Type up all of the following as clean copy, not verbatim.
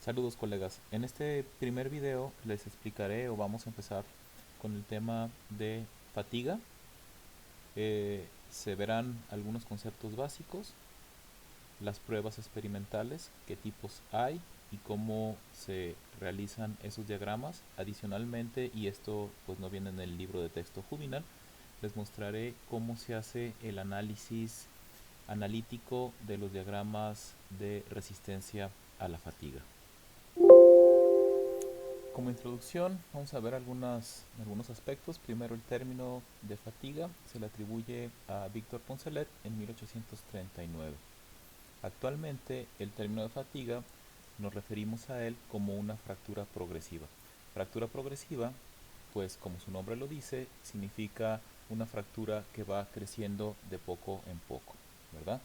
Saludos colegas, en este primer video les explicaré o vamos a empezar con el tema de fatiga. Se verán algunos conceptos básicos, las pruebas experimentales, qué tipos hay y cómo se realizan esos diagramas. Adicionalmente, y esto pues no viene en el libro de texto Juvenal, les mostraré cómo se hace el análisis analítico de los diagramas de resistencia a la fatiga. Como introducción, vamos a ver algunos aspectos. Primero, el término de fatiga se le atribuye a Víctor Poncelet en 1839. Actualmente, el término de fatiga nos referimos a él como una fractura progresiva. Fractura progresiva, pues como su nombre lo dice, significa una fractura que va creciendo de poco en poco, ¿verdad?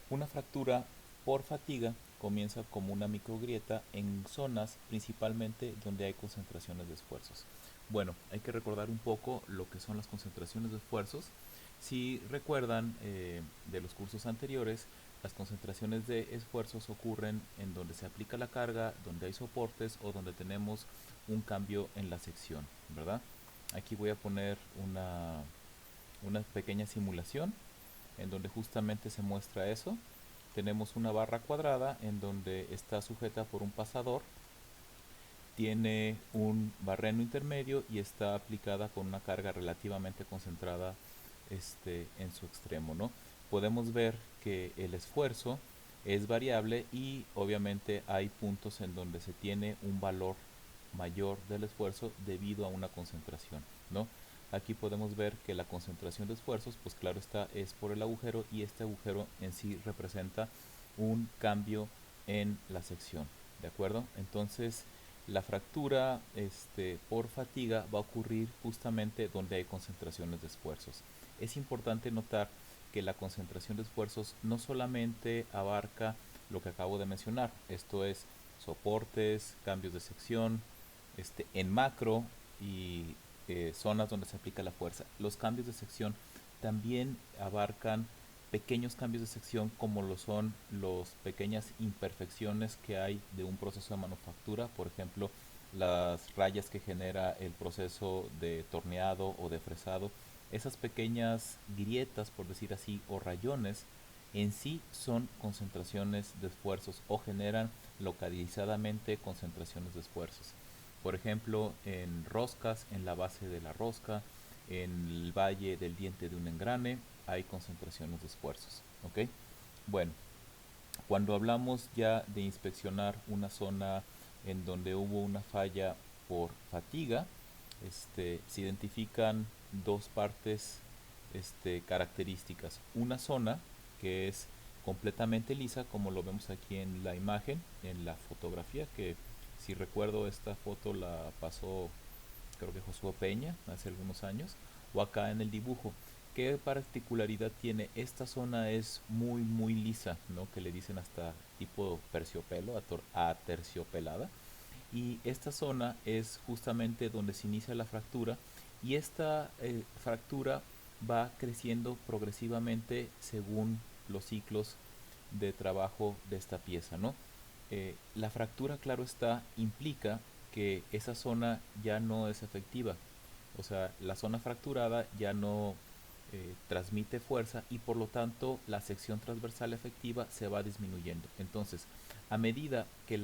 Una fractura por fatiga comienza como una microgrieta en zonas principalmente donde hay concentraciones de esfuerzos. Bueno, hay que recordar un poco lo que son las concentraciones de esfuerzos. Si recuerdan de los cursos anteriores, las concentraciones de esfuerzos ocurren en donde se aplica la carga, donde hay soportes o donde tenemos un cambio en la sección, ¿verdad? Aquí voy a poner una pequeña simulación en donde justamente se muestra eso. Tenemos una barra cuadrada en donde está sujeta por un pasador, tiene un barreno intermedio y está aplicada con una carga relativamente concentrada en su extremo, ¿no? Podemos ver que el esfuerzo es variable y obviamente hay puntos en donde se tiene un valor mayor del esfuerzo debido a una concentración, ¿no? Aquí podemos ver que la concentración de esfuerzos, pues claro está, es por el agujero y este agujero en sí representa un cambio en la sección, ¿de acuerdo? Entonces, la fractura por fatiga va a ocurrir justamente donde hay concentraciones de esfuerzos. Es importante notar que la concentración de esfuerzos no solamente abarca lo que acabo de mencionar, esto es soportes, cambios de sección, en macro y zonas donde se aplica la fuerza. Los cambios de sección también abarcan pequeños cambios de sección como lo son las pequeñas imperfecciones que hay de un proceso de manufactura, por ejemplo, las rayas que genera el proceso de torneado o de fresado. Esas pequeñas grietas, por decir así, o rayones, en sí son concentraciones de esfuerzos o generan localizadamente concentraciones de esfuerzos. Por ejemplo, en roscas, en la base de la rosca, en el valle del diente de un engrane, hay concentraciones de esfuerzos. ¿Ok? Bueno, cuando hablamos ya de inspeccionar una zona en donde hubo una falla por fatiga, se identifican dos partes características. Una zona que es completamente lisa, como lo vemos aquí en la imagen, en la fotografía, que si recuerdo esta foto la pasó creo que Josué Peña hace algunos años, o acá en el dibujo. ¿Qué particularidad tiene? Esta zona es muy lisa, ¿no? Que le dicen hasta tipo terciopelo, aterciopelada. Y esta zona es justamente donde se inicia la fractura y esta fractura va creciendo progresivamente según los ciclos de trabajo de esta pieza, ¿no? La fractura, claro está, implica que esa zona ya no es efectiva. O sea, la zona fracturada ya no transmite fuerza y por lo tanto la sección transversal efectiva se va disminuyendo. Entonces, a medida que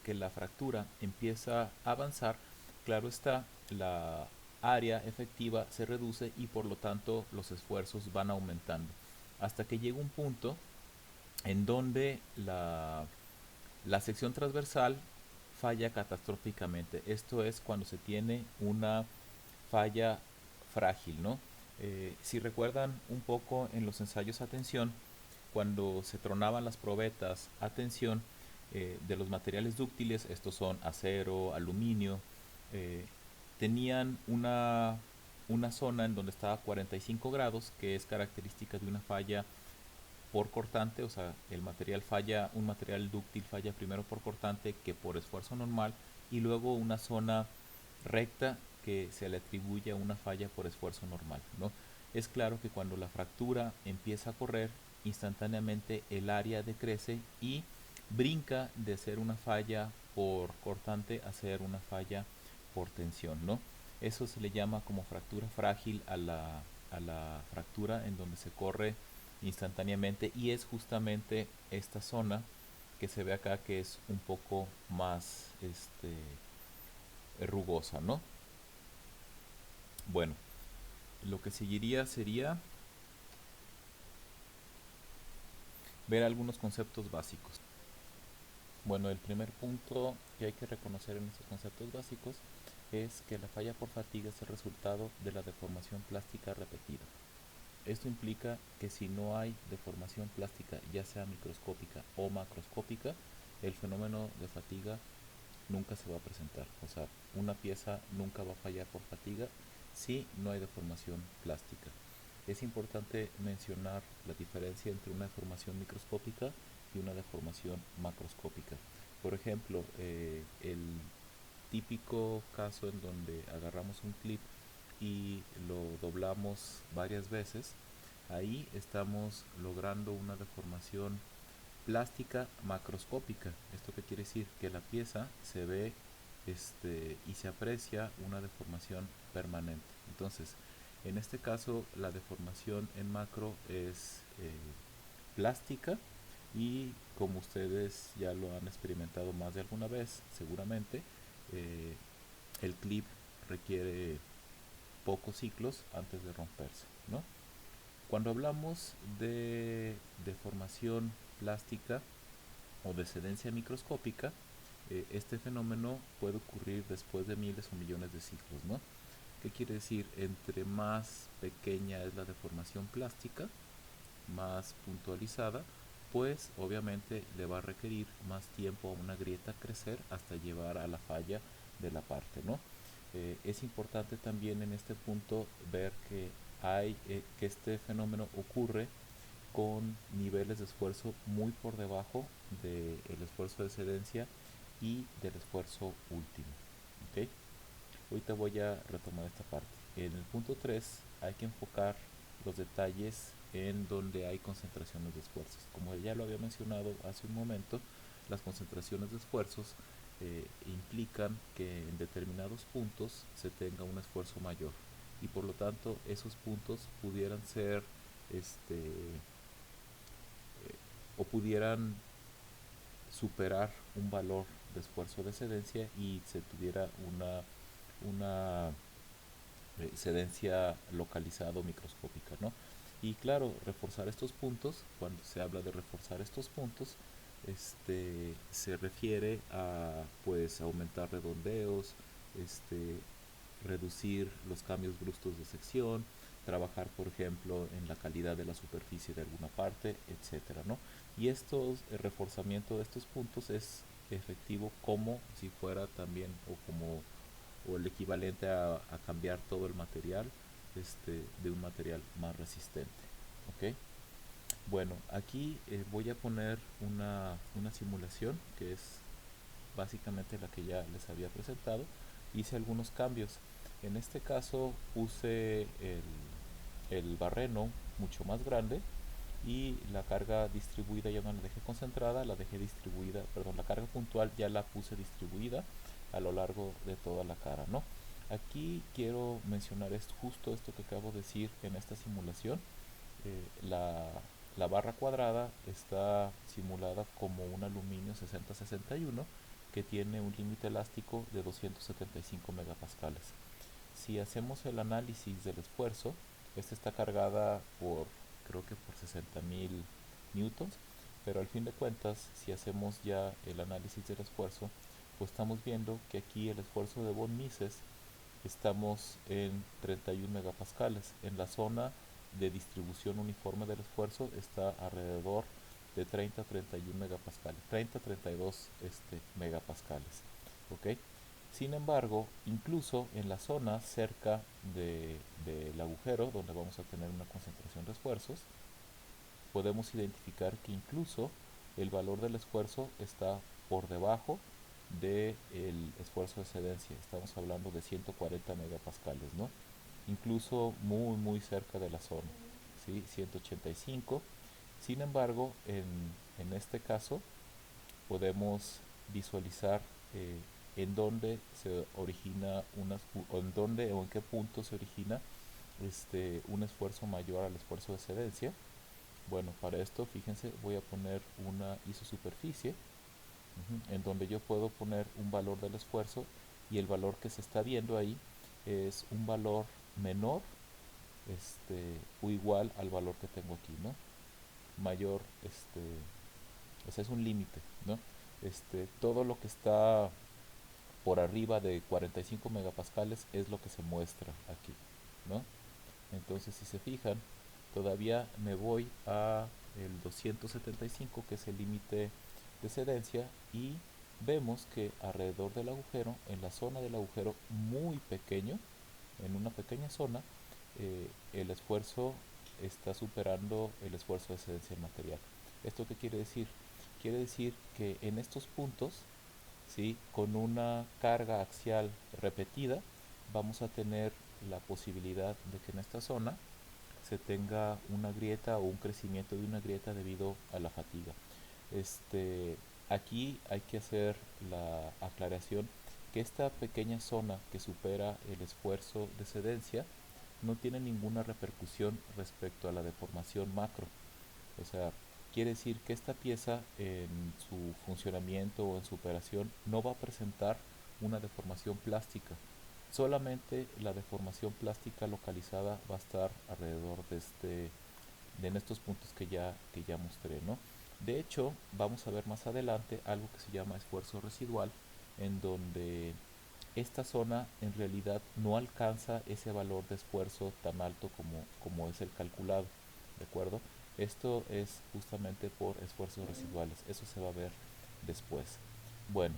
que la fractura empieza a avanzar, claro está, la área efectiva se reduce y por lo tanto los esfuerzos van aumentando. Hasta que llega un punto en donde la sección transversal falla catastróficamente. Esto es cuando se tiene una falla frágil, ¿no? Si recuerdan un poco en los ensayos a tensión, cuando se tronaban las probetas a tensión de los materiales dúctiles, estos son acero, aluminio, eh, tenían una zona en donde estaba a 45 grados, que es característica de una falla por cortante, o sea, el material falla, un material dúctil falla primero por cortante que por esfuerzo normal y luego una zona recta que se le atribuye a una falla por esfuerzo normal, ¿no? Es claro que cuando la fractura empieza a correr, instantáneamente el área decrece y brinca de ser una falla por cortante a ser una falla por tensión, ¿no? Eso se le llama como fractura frágil a la fractura en donde se corre instantáneamente, y es justamente esta zona que se ve acá, que es un poco más rugosa, ¿no? Bueno, lo que seguiría sería ver algunos conceptos básicos. Bueno, el primer punto que hay que reconocer en estos conceptos básicos es que la falla por fatiga es el resultado de la deformación plástica repetida. Esto implica que si no hay deformación plástica, ya sea microscópica o macroscópica, el fenómeno de fatiga nunca se va a presentar. O sea, una pieza nunca va a fallar por fatiga si no hay deformación plástica. Es importante mencionar la diferencia entre una deformación microscópica y una deformación macroscópica. Por ejemplo, el típico caso en donde agarramos un clip y lo doblamos varias veces, ahí estamos logrando una deformación plástica macroscópica. ¿Esto qué quiere decir? Que la pieza se ve y se aprecia una deformación permanente. Entonces, en este caso, la deformación en macro es plástica, y como ustedes ya lo han experimentado más de alguna vez, seguramente, eh, el clip requiere pocos ciclos antes de romperse, ¿no? Cuando hablamos de deformación plástica o de excedencia microscópica, este fenómeno puede ocurrir después de miles o millones de ciclos, ¿no? ¿Qué quiere decir? Entre más pequeña es la deformación plástica, más puntualizada, pues obviamente le va a requerir más tiempo a una grieta crecer hasta llevar a la falla de la parte, ¿no? Es importante también en este punto ver que este fenómeno ocurre con niveles de esfuerzo muy por debajo del esfuerzo de excedencia y del esfuerzo último. ¿Ok? Ahorita voy a retomar esta parte. En el punto 3 hay que enfocar los detalles en donde hay concentraciones de esfuerzos. Como ya lo había mencionado hace un momento, las concentraciones de esfuerzos implican que en determinados puntos se tenga un esfuerzo mayor, y por lo tanto esos puntos pudieran ser o pudieran superar un valor de esfuerzo de excedencia y se tuviera una excedencia localizada o microscópica, ¿no? Y claro, reforzar estos puntos, cuando se habla de reforzar estos puntos, se refiere a pues aumentar redondeos, reducir los cambios bruscos de sección, trabajar por ejemplo en la calidad de la superficie de alguna parte, etcétera, ¿no? Y el reforzamiento de estos puntos es efectivo como si fuera también o el equivalente a cambiar todo el material de un material más resistente. ¿Ok? Bueno, aquí voy a poner una simulación que es básicamente la que ya les había presentado. Hice algunos cambios. En este caso puse el barreno mucho más grande, y la carga distribuida ya no la dejé concentrada, la dejé distribuida, perdón, la carga puntual ya la puse distribuida a lo largo de toda la cara, ¿no? Aquí quiero mencionar justo esto que acabo de decir en esta simulación. eh, la, la barra cuadrada está simulada como un aluminio 6061 que tiene un límite elástico de 275 megapascales. Si hacemos el análisis del esfuerzo, esta está cargada creo que por 60.000 newtons, pero al fin de cuentas, si hacemos ya el análisis del esfuerzo, pues estamos viendo que aquí el esfuerzo de von Mises estamos en 31 megapascales. En la zona de distribución uniforme del esfuerzo está alrededor de 30 a 31 megapascales, 30 a 32 megapascales. ¿Ok? Sin embargo, incluso en la zona cerca del agujero, donde vamos a tener una concentración de esfuerzos, podemos identificar que incluso el valor del esfuerzo está por debajo del esfuerzo de excedencia. Estamos hablando de 140 megapascales, ¿no? Incluso muy muy cerca de la zona, ¿sí? 185. Sin embargo, en este caso, podemos visualizar en dónde se origina o en dónde o en qué punto se origina un esfuerzo mayor al esfuerzo de excedencia. Bueno, para esto, fíjense, voy a poner una isosuperficie en donde yo puedo poner un valor del esfuerzo y el valor que se está viendo ahí es un valor menor o igual al valor que tengo aquí, ¿no? Mayor, o sea, es un límite, ¿no? Todo lo que está por arriba de 45 megapascales es lo que se muestra aquí, ¿no? Entonces, si se fijan, todavía me voy a el 275, que es el límite de excedencia, y vemos que alrededor del agujero, en la zona del agujero muy pequeño, en una pequeña zona, el esfuerzo está superando el esfuerzo de excedencia del material. ¿Esto qué quiere decir? Quiere decir que en estos puntos, ¿sí?, con una carga axial repetida, vamos a tener la posibilidad de que en esta zona se tenga una grieta o un crecimiento de una grieta debido a la fatiga. Aquí hay que hacer la aclaración que esta pequeña zona que supera el esfuerzo de excedencia no tiene ninguna repercusión respecto a la deformación macro. O sea, quiere decir que esta pieza en su funcionamiento o en su operación no va a presentar una deformación plástica. Solamente la deformación plástica localizada va a estar alrededor de en estos puntos que ya mostré, ¿no? De hecho, vamos a ver más adelante algo que se llama esfuerzo residual, en donde esta zona en realidad no alcanza ese valor de esfuerzo tan alto como es el calculado, ¿de acuerdo? Esto es justamente por esfuerzos residuales, eso se va a ver después. Bueno,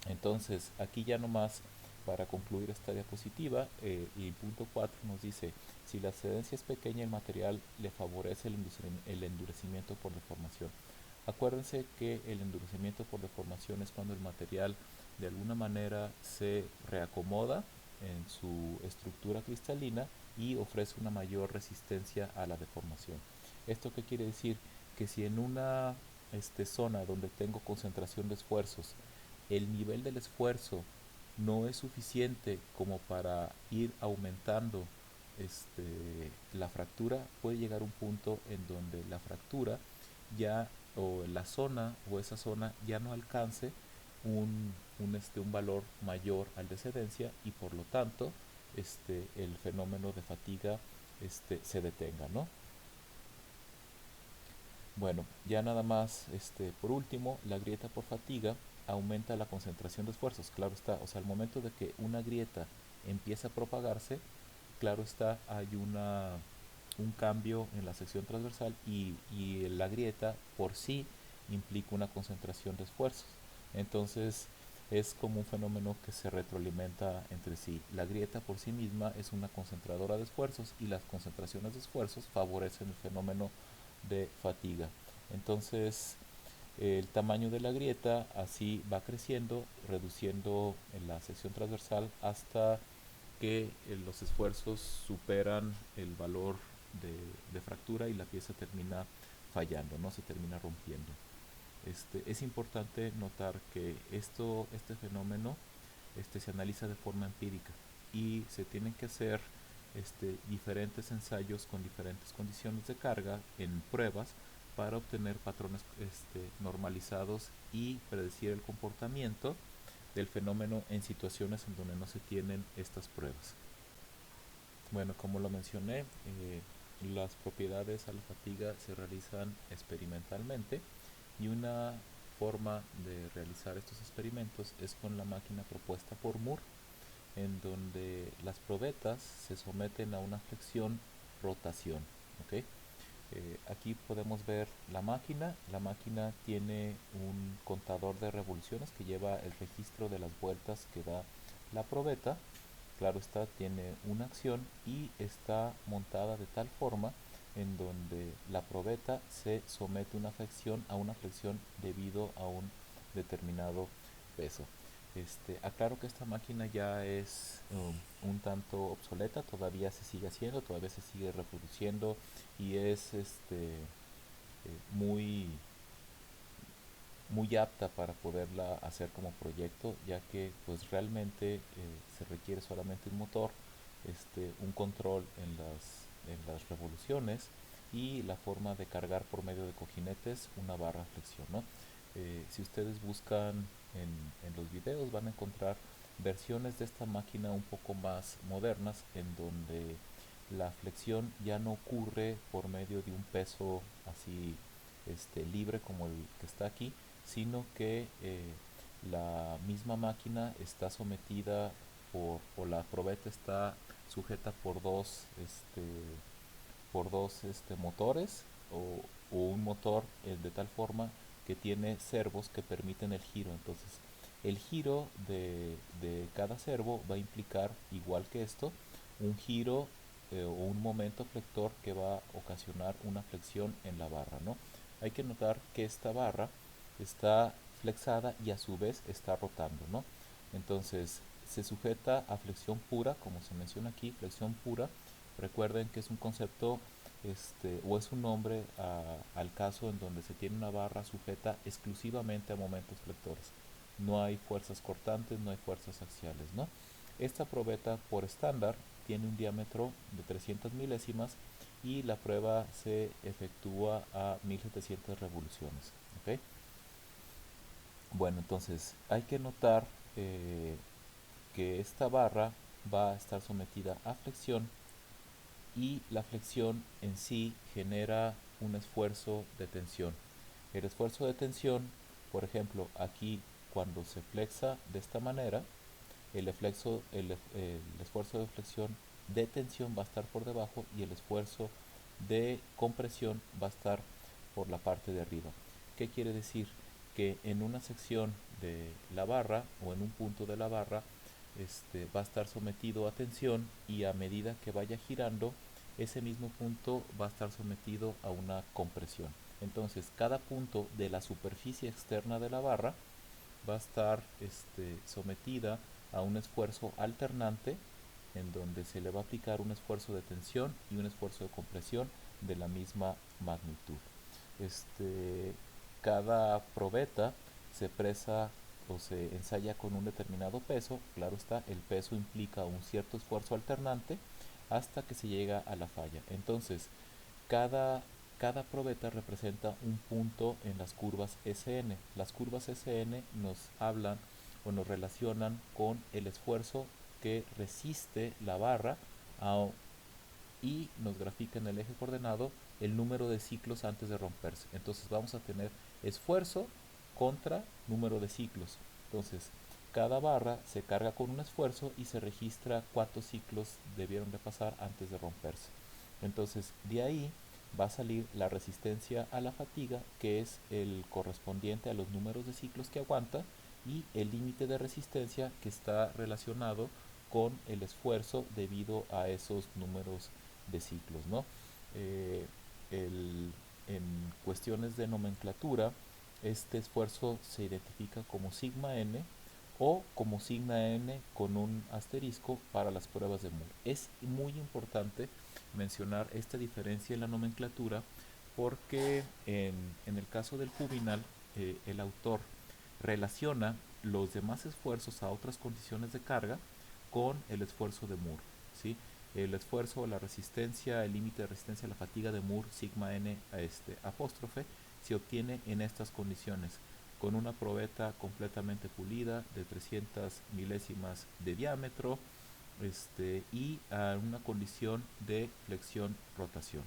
entonces aquí ya nomás para concluir esta diapositiva, y punto 4 nos dice, si la excedencia es pequeña, el material le favorece el endurecimiento por deformación. Acuérdense que el endurecimiento por deformación es cuando el material de alguna manera se reacomoda en su estructura cristalina y ofrece una mayor resistencia a la deformación. ¿Esto qué quiere decir? Que si en una zona donde tengo concentración de esfuerzos, el nivel del esfuerzo no es suficiente como para ir aumentando la fractura, puede llegar a un punto en donde la fractura ya, o la zona o esa zona ya no alcance un valor mayor al de excedencia, y por lo tanto el fenómeno de fatiga se detenga, ¿no? Bueno, ya nada más, por último, la grieta por fatiga aumenta la concentración de esfuerzos, claro está, o sea, al momento de que una grieta empieza a propagarse, claro está, hay un cambio en la sección transversal, y la grieta por sí implica una concentración de esfuerzos. Entonces es como un fenómeno que se retroalimenta entre sí. La grieta por sí misma es una concentradora de esfuerzos, y las concentraciones de esfuerzos favorecen el fenómeno de fatiga. Entonces el tamaño de la grieta así va creciendo, reduciendo en la sección transversal hasta que los esfuerzos superan el valor de fractura y la pieza termina fallando, no se termina rompiendo. Es importante notar que este fenómeno se analiza de forma empírica, y se tienen que hacer diferentes ensayos con diferentes condiciones de carga en pruebas para obtener patrones normalizados y predecir el comportamiento del fenómeno en situaciones en donde no se tienen estas pruebas. Bueno, como lo mencioné, las propiedades a la fatiga se realizan experimentalmente, y una forma de realizar estos experimentos es con la máquina propuesta por Moore, en donde las probetas se someten a una flexión rotación. ¿Ok? Aquí podemos ver la máquina. La máquina tiene un contador de revoluciones que lleva el registro de las vueltas que da la probeta. Claro está, tiene una acción y está montada de tal forma en donde la probeta se somete a una flexión debido a un determinado peso. Aclaro que esta máquina ya es un tanto obsoleta, todavía se sigue haciendo, todavía se sigue reproduciendo, y es muy muy apta para poderla hacer como proyecto, ya que pues realmente se requiere solamente un motor, un control en las revoluciones y la forma de cargar por medio de cojinetes una barra flexión, ¿no? Si ustedes buscan en los videos van a encontrar versiones de esta máquina un poco más modernas en donde la flexión ya no ocurre por medio de un peso así libre como el que está aquí, sino que la misma máquina está sometida o la probeta está sujeta por dos motores o un motor de tal forma que tiene servos que permiten el giro. Entonces, el giro de cada servo va a implicar, igual que esto, un giro o un momento flector que va a ocasionar una flexión en la barra, ¿no? Hay que notar que esta barra está flexada y a su vez está rotando, ¿no? Entonces, se sujeta a flexión pura, como se menciona aquí, flexión pura. Recuerden que es un concepto o es un nombre al caso en donde se tiene una barra sujeta exclusivamente a momentos flectores. No hay fuerzas cortantes, no hay fuerzas axiales, ¿no? Esta probeta por estándar tiene un diámetro de 300 milésimas y la prueba se efectúa a 1700 revoluciones. ¿Ok? Bueno, entonces hay que notar que esta barra va a estar sometida a flexión y la flexión en sí genera un esfuerzo de tensión. El esfuerzo de tensión, por ejemplo, aquí cuando se flexa de esta manera, el esfuerzo de flexión de tensión va a estar por debajo y el esfuerzo de compresión va a estar por la parte de arriba. ¿Qué quiere decir? Que en una sección de la barra o en un punto de la barra va a estar sometido a tensión y a medida que vaya girando, ese mismo punto va a estar sometido a una compresión. Entonces, cada punto de la superficie externa de la barra va a estar sometida a un esfuerzo alternante en donde se le va a aplicar un esfuerzo de tensión y un esfuerzo de compresión de la misma magnitud. Este, cada probeta se presa o se ensaya con un determinado peso, claro está, el peso implica un cierto esfuerzo alternante hasta que se llega a la falla. Entonces, cada, cada probeta representa un punto en las curvas SN. Las curvas SN nos hablan o nos relacionan con el esfuerzo que resiste la barra a, y nos grafica en el eje coordenado el número de ciclos antes de romperse. Entonces vamos a tener esfuerzo contra número de ciclos. Entonces, cada barra se carga con un esfuerzo y se registra cuántos ciclos debieron de pasar antes de romperse. Entonces, de ahí va a salir la resistencia a la fatiga, que es el correspondiente a los números de ciclos que aguanta, y el límite de resistencia que está relacionado con el esfuerzo debido a esos números de ciclos, ¿no? Eh, en cuestiones de nomenclatura, este esfuerzo se identifica como sigma n o como sigma n con un asterisco para las pruebas de Moore. Es muy importante mencionar esta diferencia en la nomenclatura porque en el caso del Jubinal, el autor relaciona los demás esfuerzos a otras condiciones de carga con el esfuerzo de Moore, ¿sí? El esfuerzo, la resistencia, el límite de resistencia a la fatiga de Moore, sigma n apóstrofe, se obtiene en estas condiciones, con una probeta completamente pulida de 300 milésimas de diámetro y a una condición de flexión-rotación.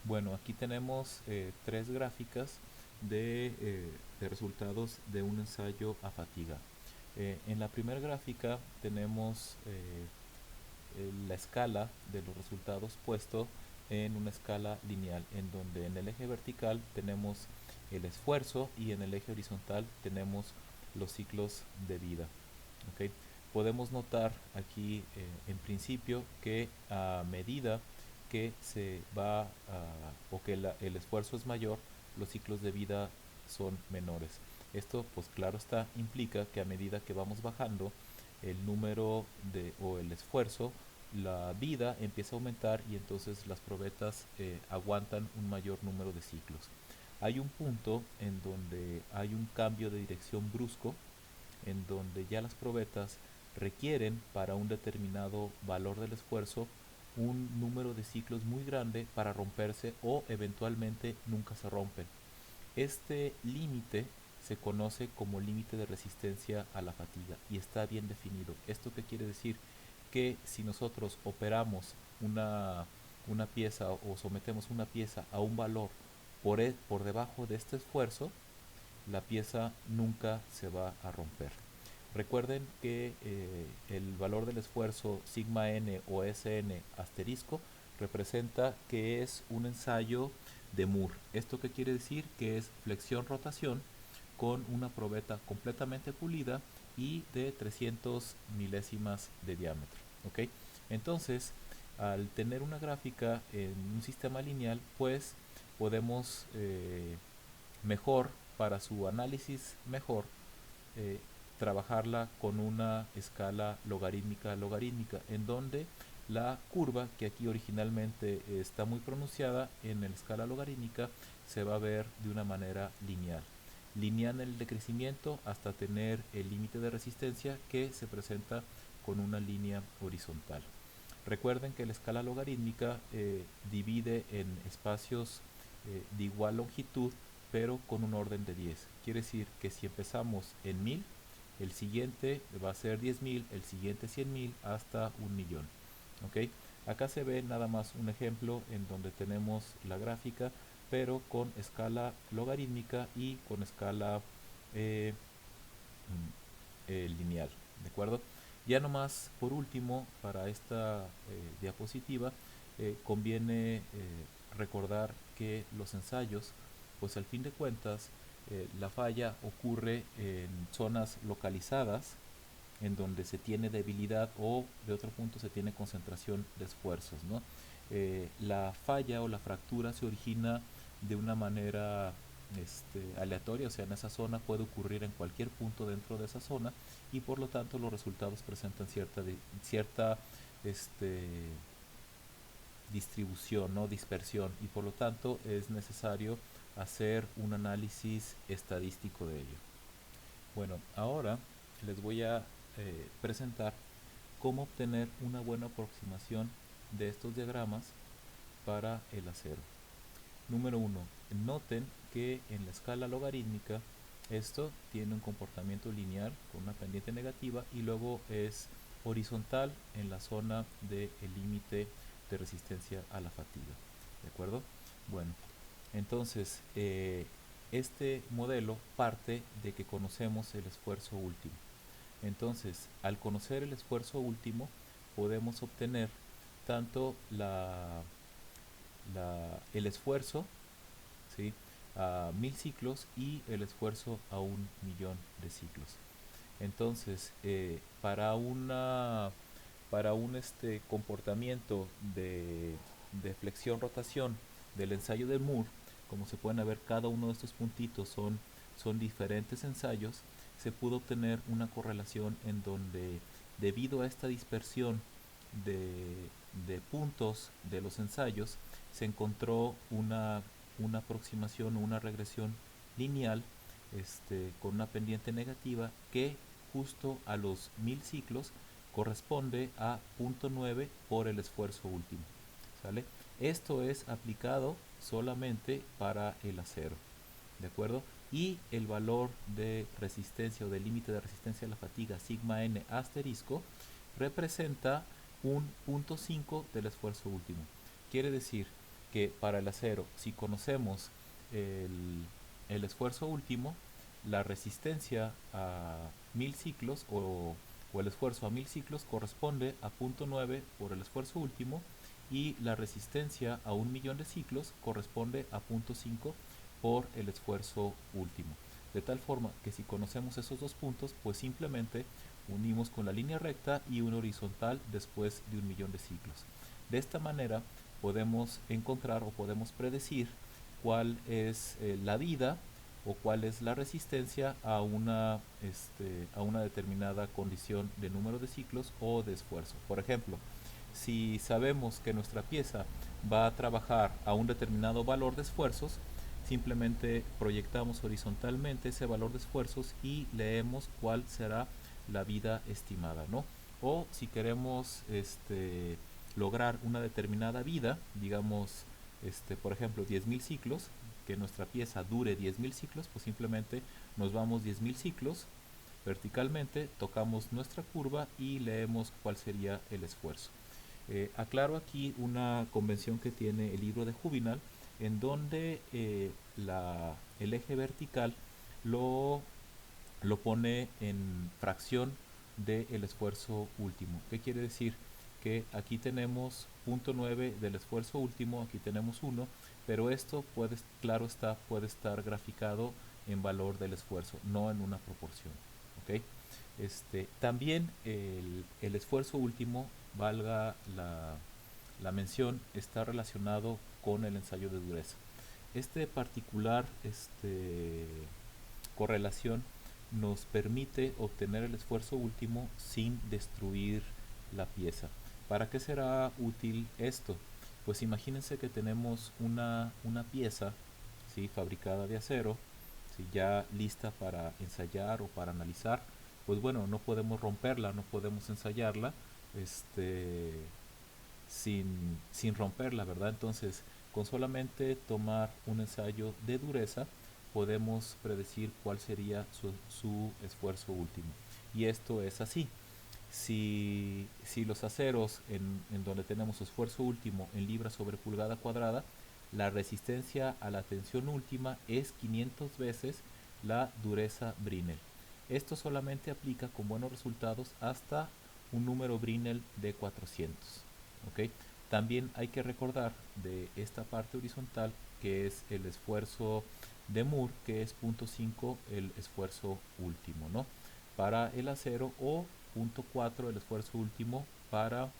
Bueno, aquí tenemos tres gráficas de resultados de un ensayo a fatiga. En la primera gráfica tenemos la escala de los resultados puesto en una escala lineal, en donde en el eje vertical tenemos el esfuerzo y en el eje horizontal tenemos los ciclos de vida. ¿Okay? Podemos notar aquí en principio que a medida que se va o que el esfuerzo es mayor, los ciclos de vida son menores. Esto, pues claro está, implica que a medida que vamos bajando el número o el esfuerzo, la vida empieza a aumentar y entonces las probetas aguantan un mayor número de ciclos. Hay un punto en donde hay un cambio de dirección brusco, en donde ya las probetas requieren para un determinado valor del esfuerzo un número de ciclos muy grande para romperse o eventualmente nunca se rompen. Este límite se conoce como límite de resistencia a la fatiga y está bien definido. ¿Esto qué quiere decir? Que si nosotros operamos una pieza o sometemos una pieza a un valor por debajo de este esfuerzo, la pieza nunca se va a romper. Recuerden que el valor del esfuerzo sigma n o Sn asterisco representa que es un ensayo de Moore. ¿Esto qué quiere decir? Que es flexión-rotación con una probeta completamente pulida y de 300 milésimas de diámetro. ¿Ok? Entonces, al tener una gráfica en un sistema lineal, pues podemos mejor, para su análisis mejor, eh, trabajarla con una escala logarítmica logarítmica, en donde la curva, que aquí originalmente está muy pronunciada en la escala logarítmica, se va a ver de una manera lineal. Lineal en el decrecimiento hasta tener el límite de resistencia que se presenta con una línea horizontal. Recuerden que la escala logarítmica divide en espacios de igual longitud, pero con un orden de 10. Quiere decir que si empezamos en 1000, el siguiente va a ser 10.000, el siguiente 100.000 hasta 1.000.000. ¿Ok? Acá se ve nada más un ejemplo en donde tenemos la gráfica, pero con escala logarítmica y con escala eh, lineal. ¿De acuerdo? Ya nomás por último, para esta diapositiva, conviene recordar que los ensayos, pues al fin de cuentas, la falla ocurre en zonas localizadas en donde se tiene debilidad o de otro punto se tiene concentración de esfuerzos, ¿no? La falla o la fractura se origina de una manera aleatoria, o sea, en esa zona puede ocurrir en cualquier punto dentro de esa zona y por lo tanto los resultados presentan cierta este, distribución, ¿no? Dispersión, y por lo tanto es necesario hacer un análisis estadístico de ello. Bueno, ahora les voy a presentar cómo obtener una buena aproximación de estos diagramas para el acero. Número 1. Noten que en la escala logarítmica esto tiene un comportamiento lineal con una pendiente negativa y luego es horizontal en la zona del límite de resistencia a la fatiga. ¿De acuerdo? Bueno, entonces este modelo parte de que conocemos el esfuerzo último. Entonces, al conocer el esfuerzo último, podemos obtener tanto el esfuerzo, ¿sí?, a 1000 ciclos y el esfuerzo a 1.000.000 de ciclos. Entonces, para un comportamiento de flexión-rotación del ensayo de Moore, como se pueden ver, cada uno de estos puntitos son diferentes ensayos. Se pudo obtener una correlación en donde, debido a esta dispersión de puntos de los ensayos, se encontró una aproximación o una regresión lineal con una pendiente negativa que justo a los 1000 ciclos corresponde a 0.9 por el esfuerzo último. ¿Sale? Esto es aplicado solamente para el acero. ¿De acuerdo? Y el valor de resistencia o del límite de resistencia a la fatiga sigma n asterisco representa un 0.5 del esfuerzo último. Quiere decir que para el acero, si conocemos el esfuerzo último, la resistencia a 1000 ciclos o el esfuerzo a 1000 ciclos corresponde a 0.9 por el esfuerzo último y la resistencia a 1.000.000 de ciclos corresponde a 0.5 por el esfuerzo último. De tal forma que si conocemos esos dos puntos, pues simplemente unimos con la línea recta y una horizontal después de 1.000.000 de ciclos. De esta manera podemos encontrar o podemos predecir cuál es la vida o cuál es la resistencia a a una determinada condición de número de ciclos o de esfuerzo. Por ejemplo, si sabemos que nuestra pieza va a trabajar a un determinado valor de esfuerzos, simplemente proyectamos horizontalmente ese valor de esfuerzos y leemos cuál será la vida estimada, ¿no? O si queremos lograr una determinada vida, digamos, por ejemplo, 10.000 ciclos, que nuestra pieza dure 10.000 ciclos, pues simplemente nos vamos 10.000 ciclos verticalmente, tocamos nuestra curva y leemos cuál sería el esfuerzo. Aclaro aquí una convención que tiene el libro de Juvenal, en donde el eje vertical lo, lo pone en fracción del esfuerzo último. ¿Qué quiere decir? Que aquí tenemos 0.9 del esfuerzo último, aquí tenemos 1, pero esto puede, claro está, puede estar graficado en valor del esfuerzo, no en una proporción. ¿Ok? También el esfuerzo último, valga la mención, está relacionado con el ensayo de dureza. Este particular correlación nos permite obtener el esfuerzo último sin destruir la pieza. ¿Para qué será útil esto? Pues imagínense que tenemos una pieza, ¿sí?, fabricada de acero, ¿sí?, ya lista para ensayar o para analizar. Pues bueno, no podemos romperla, no podemos ensayarla este, sin romperla, ¿verdad? Entonces, con solamente tomar un ensayo de dureza, podemos predecir cuál sería su esfuerzo último. Y esto es así. Si los aceros en donde tenemos esfuerzo último en libras sobre pulgada cuadrada, la resistencia a la tensión última es 500 veces la dureza Brinell. Esto solamente aplica con buenos resultados hasta un número Brinell de 400. ¿Ok? También hay que recordar de esta parte horizontal que es el esfuerzo de Moore, que es 0.5 el esfuerzo último, ¿no?, para el acero, o 0.4 el esfuerzo último para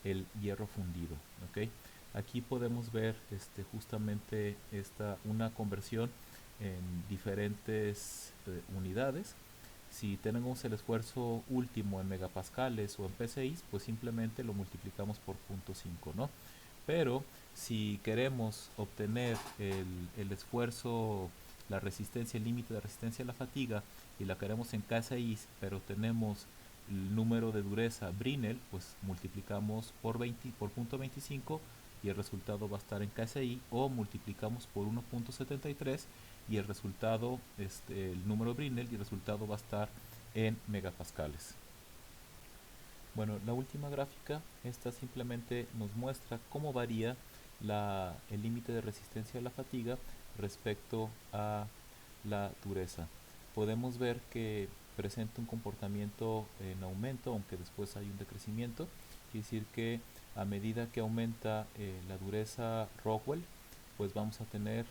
el hierro fundido. ¿Ok? Aquí podemos ver justamente una conversión en diferentes unidades. Si tenemos el esfuerzo último en megapascales o en PSI, pues simplemente lo multiplicamos por 0.5, ¿no? Pero si queremos obtener el esfuerzo, la resistencia, el límite de resistencia a la fatiga, y la queremos en KSI, pero tenemos el número de dureza Brinell, pues multiplicamos por 0.25 y el resultado va a estar en KSI, o multiplicamos por 1.73 y el resultado, el número Brinell, y el resultado va a estar en megapascales. Bueno, la última gráfica, esta simplemente nos muestra cómo varía el límite de resistencia a la fatiga respecto a la dureza. Podemos ver que presenta un comportamiento en aumento, aunque después hay un decrecimiento. Quiere decir que a medida que aumenta la dureza Rockwell, pues vamos a tener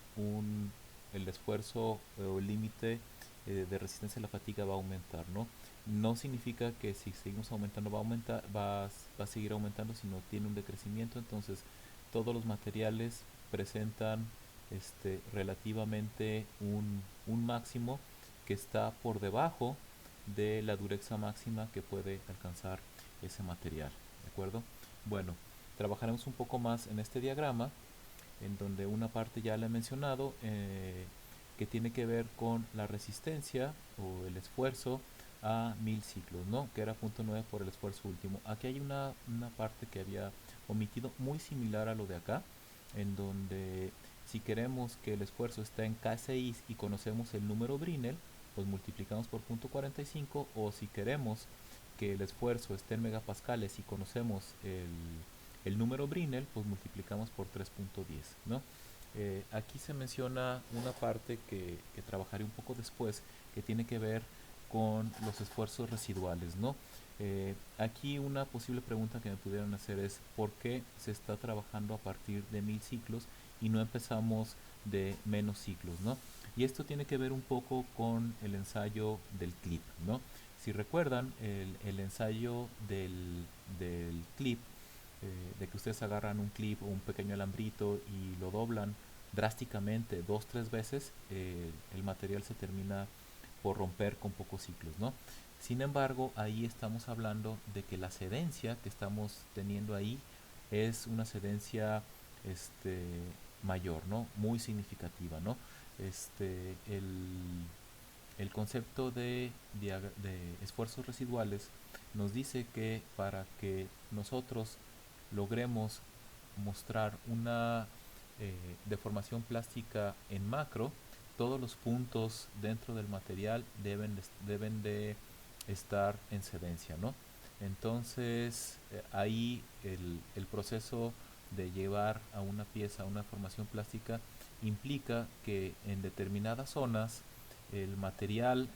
el esfuerzo o el límite de resistencia a la fatiga va a aumentar, ¿no? No significa que si seguimos aumentando va a aumentar, va a seguir aumentando, sino tiene un decrecimiento. Entonces todos los materiales presentan relativamente un máximo que está por debajo de la dureza máxima que puede alcanzar ese material, ¿de acuerdo? Bueno, trabajaremos un poco más en este diagrama, en donde una parte ya la he mencionado, que tiene que ver con la resistencia o el esfuerzo a 1000 ciclos, ¿no?, que era 0.9 por el esfuerzo último. Aquí hay una parte que había omitido, muy similar a lo de acá, en donde si queremos que el esfuerzo esté en KSI y conocemos el número Brinell, pues multiplicamos por 0.45, o si queremos que el esfuerzo esté en megapascales y conocemos el número Brinell, pues multiplicamos por 3.10, ¿no? Aquí se menciona una parte que trabajaré un poco después, que tiene que ver con los esfuerzos residuales, ¿no? Aquí una posible pregunta que me pudieran hacer es ¿por qué se está trabajando a partir de 1000 ciclos y no empezamos de menos ciclos, ¿no? Y esto tiene que ver un poco con el ensayo del clip, ¿no? Si recuerdan, el ensayo del clip, de que ustedes agarran un clip o un pequeño alambrito y lo doblan drásticamente 2-3 veces, el material se termina por romper con pocos ciclos, ¿no? Sin embargo, ahí estamos hablando de que la cedencia que estamos teniendo ahí es una cedencia mayor, ¿no?, muy significativa, ¿no? El concepto de esfuerzos residuales nos dice que para que nosotros logremos mostrar una deformación plástica en macro, todos los puntos dentro del material deben de estar en cedencia, ¿no? Entonces, ahí el proceso de llevar a una pieza a una formación plástica implica que en determinadas zonas el material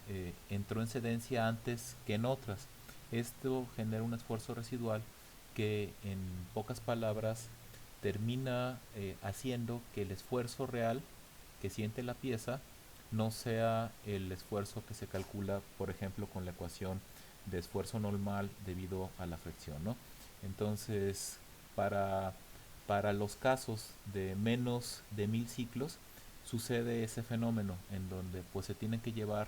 entró en cedencia antes que en otras. Esto genera un esfuerzo residual que, en pocas palabras, termina haciendo que el esfuerzo real que siente la pieza no sea el esfuerzo que se calcula, por ejemplo, con la ecuación de esfuerzo normal debido a la fricción, ¿no? Entonces, para, para los casos de menos de 1000 ciclos, sucede ese fenómeno en donde pues se tienen que llevar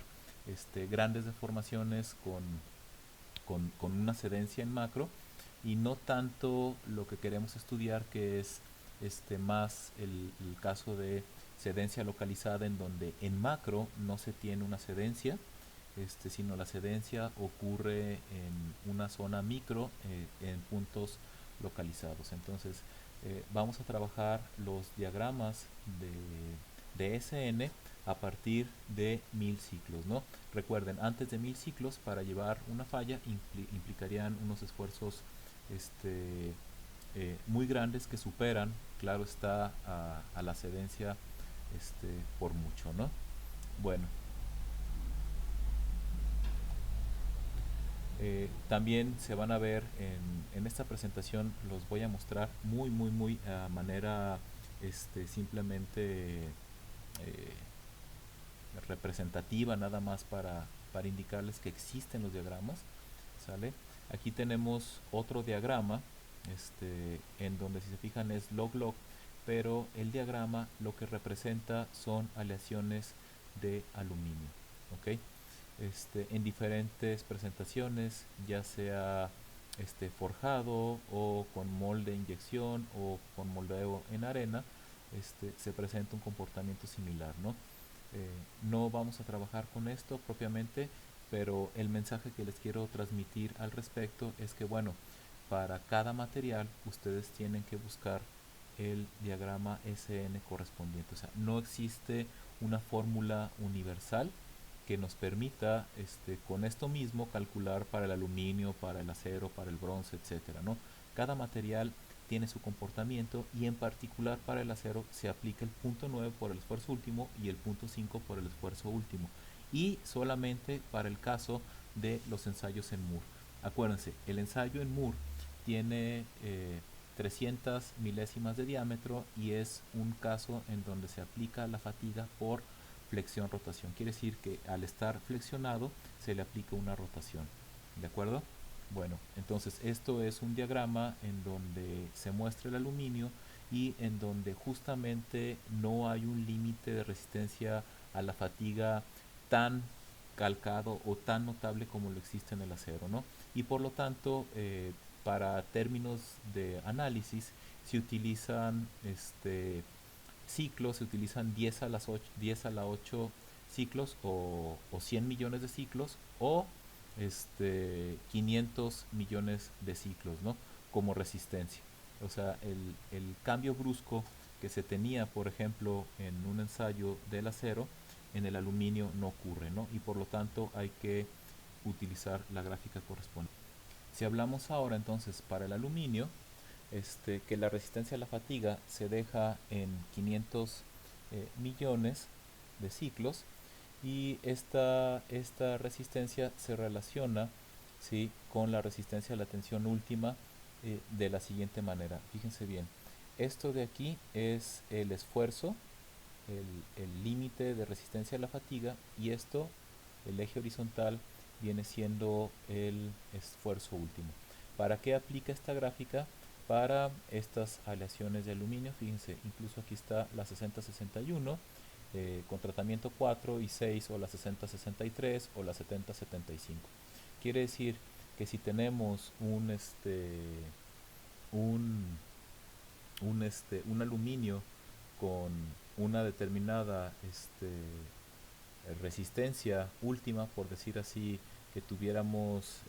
grandes deformaciones con una cedencia en macro, y no tanto lo que queremos estudiar, que es más el caso de cedencia localizada, en donde en macro no se tiene una cedencia, sino la cedencia ocurre en una zona micro, en puntos localizados. Entonces, vamos a trabajar los diagramas de SN a partir de 1000 ciclos, ¿no? Recuerden, antes de 1000 ciclos, para llevar una falla implicarían unos esfuerzos muy grandes que superan, claro está, a la cedencia por mucho, ¿no? Bueno, también se van a ver en esta presentación, los voy a mostrar muy a manera simplemente representativa, nada más para indicarles que existen los diagramas, ¿sale? Aquí tenemos otro diagrama, en donde, si se fijan, es log-log, pero el diagrama lo que representa son aleaciones de aluminio, ¿ok? En diferentes presentaciones, ya sea forjado o con molde de inyección o con moldeo en arena, se presenta un comportamiento similar, ¿no? No vamos a trabajar con esto propiamente, pero el mensaje que les quiero transmitir al respecto es que, bueno, para cada material ustedes tienen que buscar el diagrama SN correspondiente. O sea, no existe una fórmula universal que nos permita, con esto mismo, calcular para el aluminio, para el acero, para el bronce, etcétera, ¿no? Cada material tiene su comportamiento, y en particular para el acero se aplica el punto 9 por el esfuerzo último y el punto 5 por el esfuerzo último, y solamente para el caso de los ensayos en Moore. Acuérdense, el ensayo en Moore tiene 300 milésimas de diámetro, y es un caso en donde se aplica la fatiga por flexión-rotación. Quiere decir que al estar flexionado se le aplica una rotación. ¿De acuerdo? Bueno, entonces esto es un diagrama en donde se muestra el aluminio, y en donde justamente no hay un límite de resistencia a la fatiga tan calcado o tan notable como lo existe en el acero, ¿no? Y por lo tanto, para términos de análisis, se utilizan ciclos, se utilizan 10 a la 8 ciclos, o 100 millones de ciclos, o 500 millones de ciclos, ¿no? Como resistencia. O sea, el cambio brusco que se tenía, por ejemplo, en un ensayo del acero, en el aluminio no ocurre, ¿no? Y por lo tanto hay que utilizar la gráfica correspondiente. Si hablamos ahora entonces para el aluminio, que la resistencia a la fatiga se deja en 500 millones de ciclos, y esta resistencia se relaciona, ¿sí?, con la resistencia a la tensión última, de la siguiente manera. Fíjense bien, esto de aquí es el esfuerzo, el límite de resistencia a la fatiga, y esto, el eje horizontal, viene siendo el esfuerzo último. ¿Para qué aplica esta gráfica? Para estas aleaciones de aluminio. Fíjense, incluso aquí está la 6061 con tratamiento 4 y 6, o la 6063 o la 7075. Quiere decir que si tenemos un, un aluminio con una determinada resistencia última, por decir así, que tuviéramos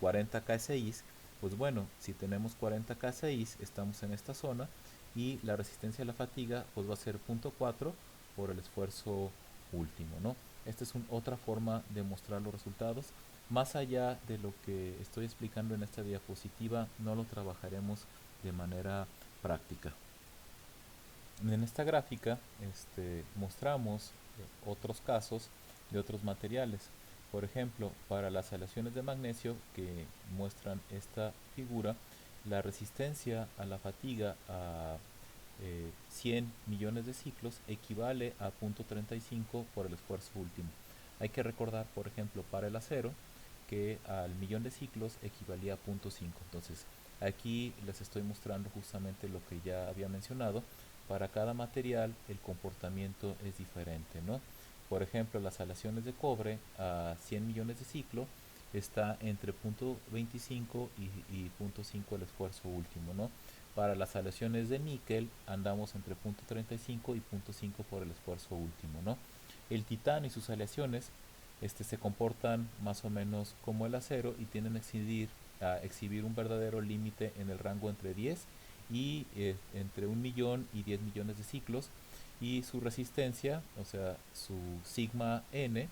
40 kSI, pues bueno, si tenemos 40 kSI, estamos en esta zona y la resistencia a la fatiga pues va a ser 0.4 por el esfuerzo último, ¿no? Esta es otra forma de mostrar los resultados. Más allá de lo que estoy explicando en esta diapositiva, no lo trabajaremos de manera práctica. En esta gráfica mostramos otros casos de otros materiales. Por ejemplo, para las aleaciones de magnesio que muestran esta figura, la resistencia a la fatiga a 100 millones de ciclos equivale a 0.35 por el esfuerzo último. Hay que recordar, por ejemplo, para el acero, que al millón de ciclos equivalía a 0.5. Entonces, aquí les estoy mostrando justamente lo que ya había mencionado. Para cada material el comportamiento es diferente, ¿no? Por ejemplo, las aleaciones de cobre a 100 millones de ciclos está entre 0.25 y 0.5 el esfuerzo último, ¿no? Para las aleaciones de níquel andamos entre 0.35 y 0.5 por el esfuerzo último, ¿no? El titanio y sus aleaciones se comportan más o menos como el acero y tienden a exhibir un verdadero límite en el rango entre 10 y entre 1 millón y 10 millones de ciclos, y su resistencia, o sea, su sigma n,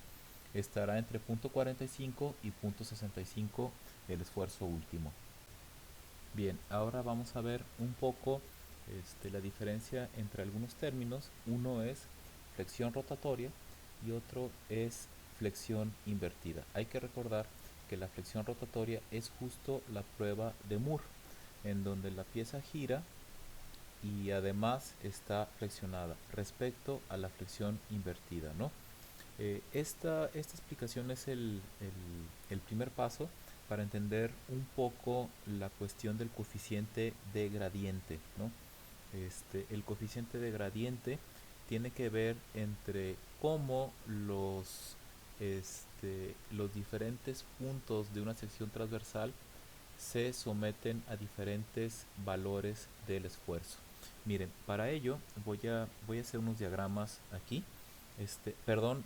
estará entre 0.45 y 0.65 el esfuerzo último. Bien, ahora vamos a ver un poco la diferencia entre algunos términos. Uno es flexión rotatoria y otro es flexión invertida. Hay que recordar que la flexión rotatoria es justo la prueba de Moore, en donde la pieza gira y además está flexionada respecto a la flexión invertida, ¿no? Esta explicación es el primer paso para entender un poco la cuestión del coeficiente de gradiente, ¿no? El coeficiente de gradiente tiene que ver entre cómo los diferentes puntos de una sección transversal se someten a diferentes valores del esfuerzo. Miren, para ello voy a hacer unos diagramas aquí. Perdón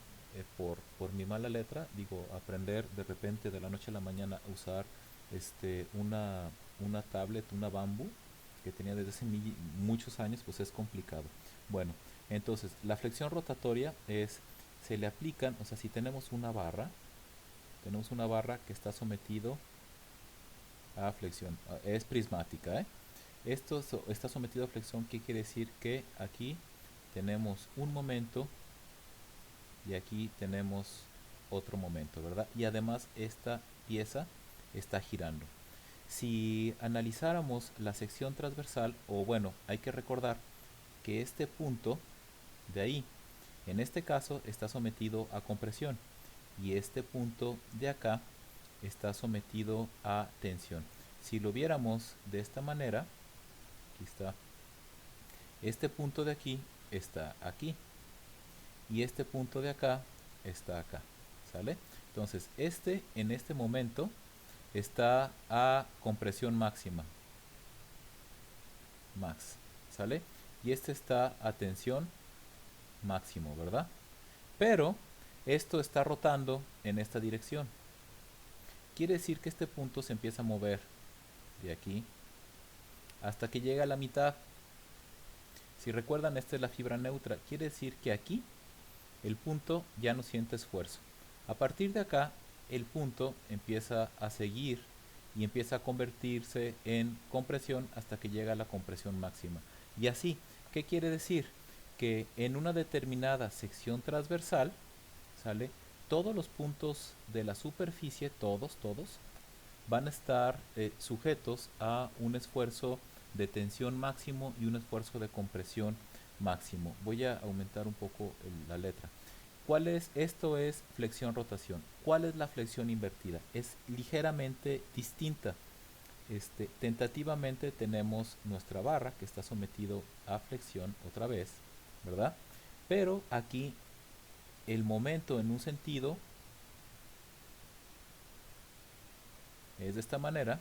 por mi mala letra, digo, aprender de repente de la noche a la mañana a usar una tablet, una Bamboo, que tenía desde hace muchos años, pues es complicado. Bueno, entonces la flexión rotatoria se le aplican, o sea, si tenemos una barra que está sometido a flexión, es prismática, ¿eh? Esto está sometido a flexión. ¿Qué quiere decir? Que aquí tenemos un momento y aquí tenemos otro momento, ¿verdad? Y además esta pieza está girando. Si analizáramos la sección transversal, o bueno, hay que recordar que este punto de ahí, en este caso, está sometido a compresión y este punto de acá está sometido a tensión. Si lo viéramos de esta manera, aquí está, este punto de aquí está aquí y este punto de acá está acá, ¿sale? Entonces, en este momento está a compresión máxima, max, ¿sale? Y este está a tensión máximo, ¿verdad? Pero esto está rotando en esta dirección. Quiere decir que este punto se empieza a mover de aquí hasta que llega a la mitad. Si recuerdan, esta es la fibra neutra. Quiere decir que aquí el punto ya no siente esfuerzo. A partir de acá, el punto empieza a seguir y empieza a convertirse en compresión hasta que llega a la compresión máxima. Y así, ¿qué quiere decir? Que en una determinada sección transversal, ¿sale? Todos los puntos de la superficie, todos, van a estar sujetos a un esfuerzo de tensión máximo y un esfuerzo de compresión máximo. Voy a aumentar un poco la letra. ¿Cuál es? Esto es flexión-rotación. ¿Cuál es la flexión invertida? Es ligeramente distinta. Tentativamente tenemos nuestra barra que está sometido a flexión otra vez, ¿verdad? Pero aquí el momento en un sentido es de esta manera.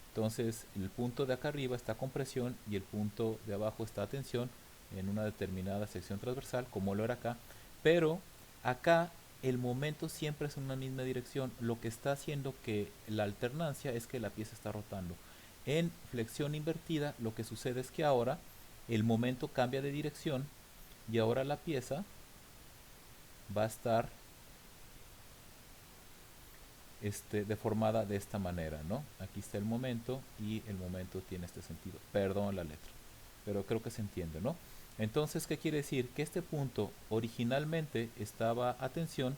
Entonces el punto de acá arriba está compresión y el punto de abajo está tensión. en una determinada sección transversal, como lo era acá, pero acá el momento siempre es en una misma dirección, lo que está haciendo que la alternancia es que la pieza está rotando. En flexión invertida lo que sucede es que ahora el momento cambia de dirección y ahora la pieza va a estar deformada de esta manera, ¿no? Aquí está el momento y el momento tiene este sentido. Perdón la letra, pero creo que se entiende, ¿no? Entonces, ¿qué quiere decir? Que este punto originalmente estaba a tensión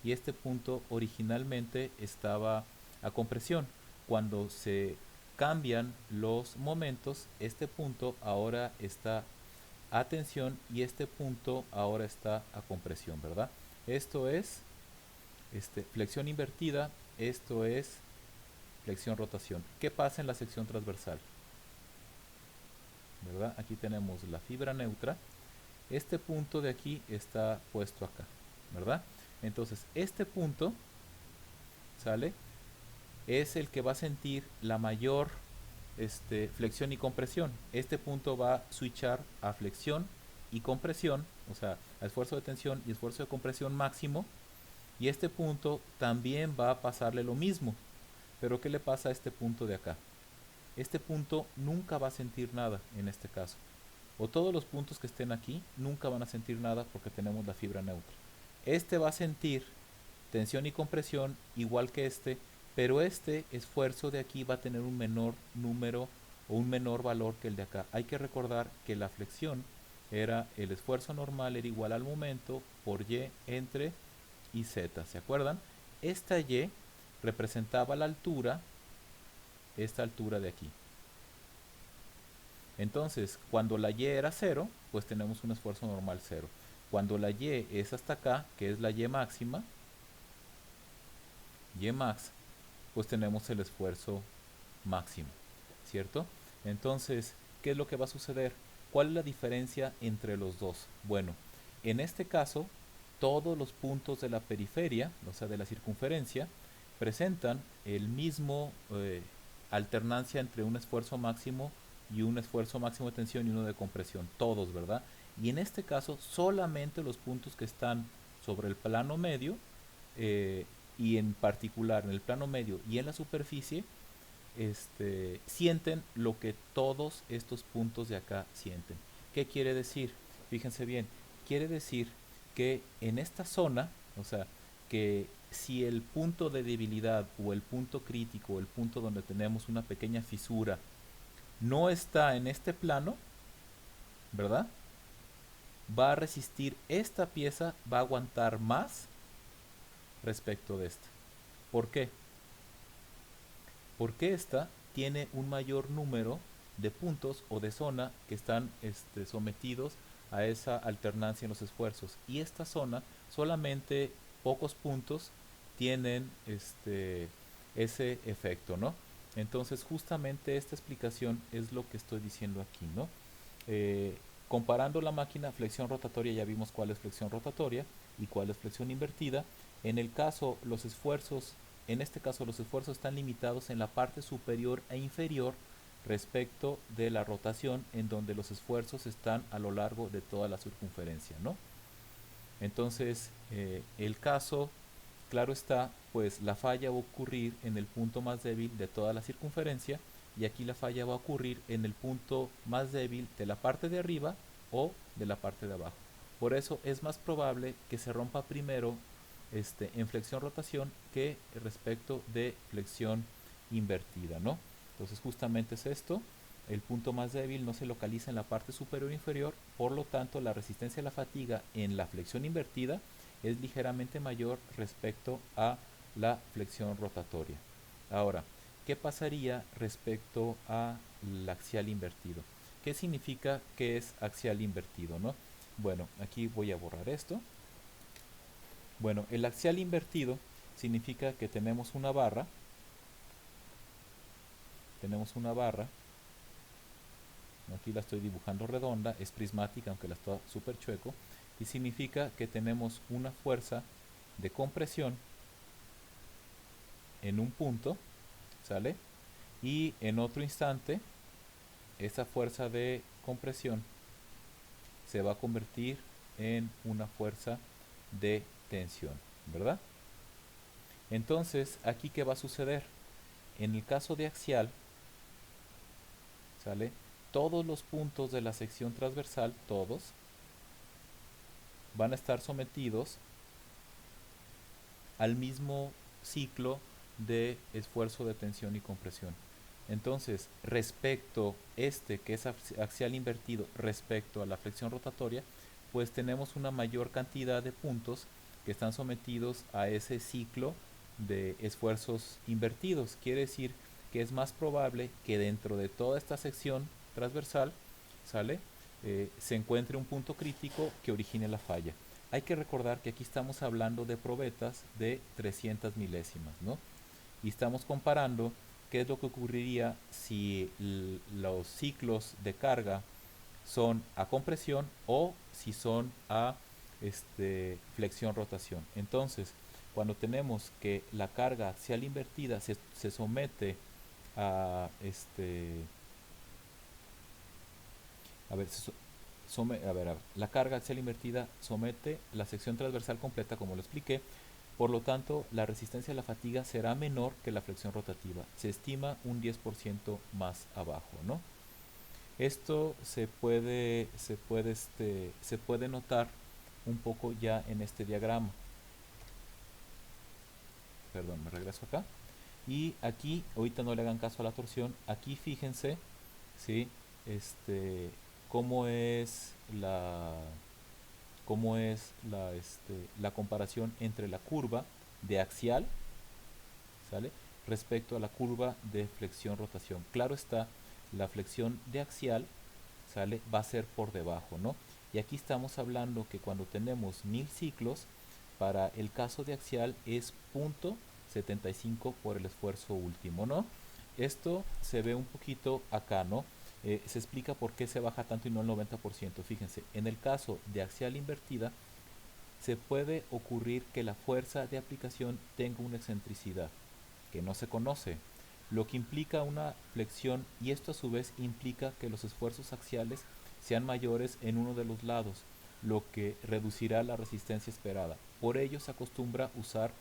y este punto originalmente estaba a compresión. Cuando se cambian los momentos, este punto ahora está a tensión y este punto ahora está a compresión, ¿verdad? Esto es flexión invertida, esto es flexión rotación. ¿Qué pasa en la sección transversal? ¿Verdad? Aquí tenemos la fibra neutra. Este punto de aquí está puesto acá, ¿verdad? Entonces, este punto, ¿sale? Es el que va a sentir la mayor flexión y compresión. Este punto va a switchar a flexión y compresión, o sea, a esfuerzo de tensión y esfuerzo de compresión máximo. Y este punto también va a pasarle lo mismo. Pero ¿qué le pasa a este punto de acá? Este punto nunca va a sentir nada en este caso. O todos los puntos que estén aquí nunca van a sentir nada porque tenemos la fibra neutra. Este va a sentir tensión y compresión igual que este, pero este esfuerzo de aquí va a tener un menor número o un menor valor que el de acá. Hay que recordar que la flexión era el esfuerzo normal era igual al momento por y entre y z, ¿se acuerdan? Esta y representaba la altura, esta altura de aquí. Entonces, cuando la y era 0, pues tenemos un esfuerzo normal 0. Cuando la y es hasta acá, que es la y máxima, y max, pues tenemos el esfuerzo máximo, ¿cierto? Entonces, ¿qué es lo que va a suceder? ¿Cuál es la diferencia entre los dos? Bueno, en este caso, todos los puntos de la periferia, o sea, de la circunferencia, presentan el mismo alternancia entre un esfuerzo máximo y un esfuerzo máximo de tensión y uno de compresión, todos, ¿verdad? Y en este caso, solamente los puntos que están sobre el plano medio eh, y en particular en el plano medio y en la superficie, sienten lo que todos estos puntos de acá sienten. ¿Qué quiere decir? Fíjense bien, quiere decir que en esta zona, o sea, que si el punto de debilidad o el punto crítico, o el punto donde tenemos una pequeña fisura, no está en este plano, ¿verdad? Va a resistir esta pieza, va a aguantar más respecto de esta. ¿Por qué? Porque esta tiene un mayor número de puntos o de zona que están sometidos a esa alternancia en los esfuerzos. Y esta zona, solamente pocos puntos tienen ese efecto, ¿no? Entonces, justamente esta explicación es lo que estoy diciendo aquí, ¿no? Eh, Comparando la máquina, flexión rotatoria, ya vimos cuál es flexión rotatoria y cuál es flexión invertida. En el caso, los esfuerzos, en este caso los esfuerzos están limitados en la parte superior e inferior respecto de la rotación, en donde los esfuerzos están a lo largo de toda la circunferencia, ¿no? Entonces, el caso, claro está, pues la falla va a ocurrir en el punto más débil de toda la circunferencia y aquí la falla va a ocurrir en el punto más débil de la parte de arriba o de la parte de abajo. Por eso es más probable que se rompa primero en flexión rotación que respecto de flexión invertida, ¿no? Entonces justamente es esto. El punto más débil no se localiza en la parte superior o inferior, por lo tanto la resistencia a la fatiga en la flexión invertida es ligeramente mayor respecto a la flexión rotatoria. Ahora, ¿qué pasaría respecto a el axial invertido? ¿Qué significa que es axial invertido, no? Bueno, aquí voy a borrar esto. Bueno, el axial invertido significa que tenemos una barra, aquí la estoy dibujando redonda, es prismática aunque la está súper chueco, y significa que tenemos una fuerza de compresión en un punto, ¿sale? Y en otro instante, esa fuerza de compresión se va a convertir en una fuerza de tensión, ¿verdad? Entonces, aquí ¿qué va a suceder? En el caso de axial, ¿sale? Todos los puntos de la sección transversal, todos, van a estar sometidos al mismo ciclo de esfuerzo de tensión y compresión. Entonces, respecto que es axial invertido respecto a la flexión rotatoria, pues tenemos una mayor cantidad de puntos que están sometidos a ese ciclo de esfuerzos invertidos. Quiere decir que es más probable que dentro de toda esta sección transversal, ¿sale? Se encuentre un punto crítico que origine la falla. Hay que recordar que aquí estamos hablando de probetas de 300 milésimas, ¿no? Y estamos comparando qué es lo que ocurriría si los ciclos de carga son a compresión o si son a flexión-rotación. Entonces, cuando tenemos que la carga axial invertida se somete a a ver, la carga axial invertida somete la sección transversal completa, como lo expliqué. Por lo tanto, la resistencia a la fatiga será menor que la flexión rotativa. Se estima un 10% más abajo, ¿no? Esto se puede notar un poco ya en este diagrama. Perdón, me regreso acá. Y aquí, ahorita no le hagan caso a la torsión, aquí fíjense, ¿sí? Cómo es la comparación entre la curva de axial, ¿sale? Respecto a la curva de flexión-rotación. Claro está, la flexión de axial, ¿sale? Va a ser por debajo, ¿no? Y aquí estamos hablando que cuando tenemos 1000 ciclos, para el caso de axial es 0.75 por el esfuerzo último, ¿no? Esto se ve un poquito acá, ¿no? Se explica por qué se baja tanto y no el 90%. Fíjense, en el caso de axial invertida, se puede ocurrir que la fuerza de aplicación tenga una excentricidad que no se conoce, lo que implica una flexión, y esto a su vez implica que los esfuerzos axiales sean mayores en uno de los lados, lo que reducirá la resistencia esperada. Por ello se acostumbra usar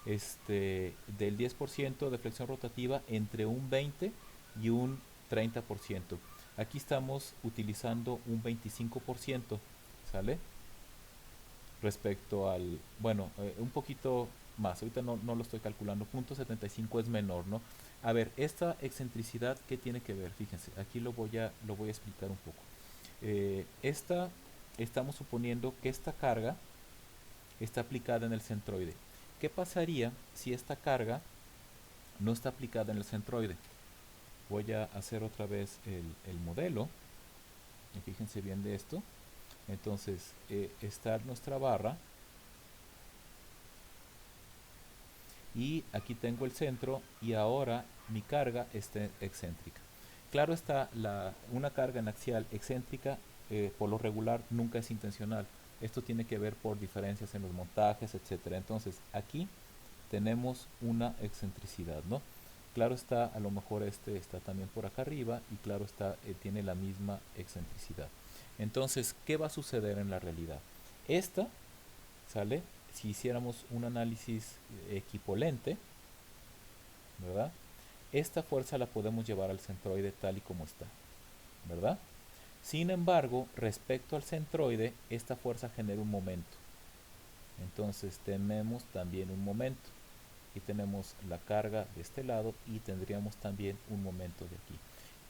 del 10% de flexión rotativa entre un 20 y un 30%. Aquí estamos utilizando un 25%, ¿sale? Respecto al, bueno, un poquito más, ahorita no lo estoy calculando, 0.75 es menor, ¿no? A ver, esta excentricidad, ¿qué tiene que ver? Fíjense, aquí lo voy a explicar un poco. Estamos suponiendo que esta carga está aplicada en el centroide. ¿Qué pasaría si esta carga no está aplicada en el centroide? Voy a hacer otra vez el modelo, y fíjense bien de esto. Entonces, está nuestra barra, y aquí tengo el centro, y ahora mi carga está excéntrica. Claro está, una carga en axial excéntrica por lo regular nunca es intencional. Esto tiene que ver por diferencias en los montajes, etcétera. Entonces aquí tenemos una excentricidad, ¿no? Claro está, a lo mejor está también por acá arriba, y claro está, tiene la misma excentricidad. Entonces, ¿qué va a suceder en la realidad? Esta, ¿sale? Si hiciéramos un análisis equipolente, ¿verdad? Esta fuerza la podemos llevar al centroide tal y como está, ¿verdad? Sin embargo, respecto al centroide, esta fuerza genera un momento. Entonces tenemos también un momento. Y tenemos la carga de este lado y tendríamos también un momento de aquí.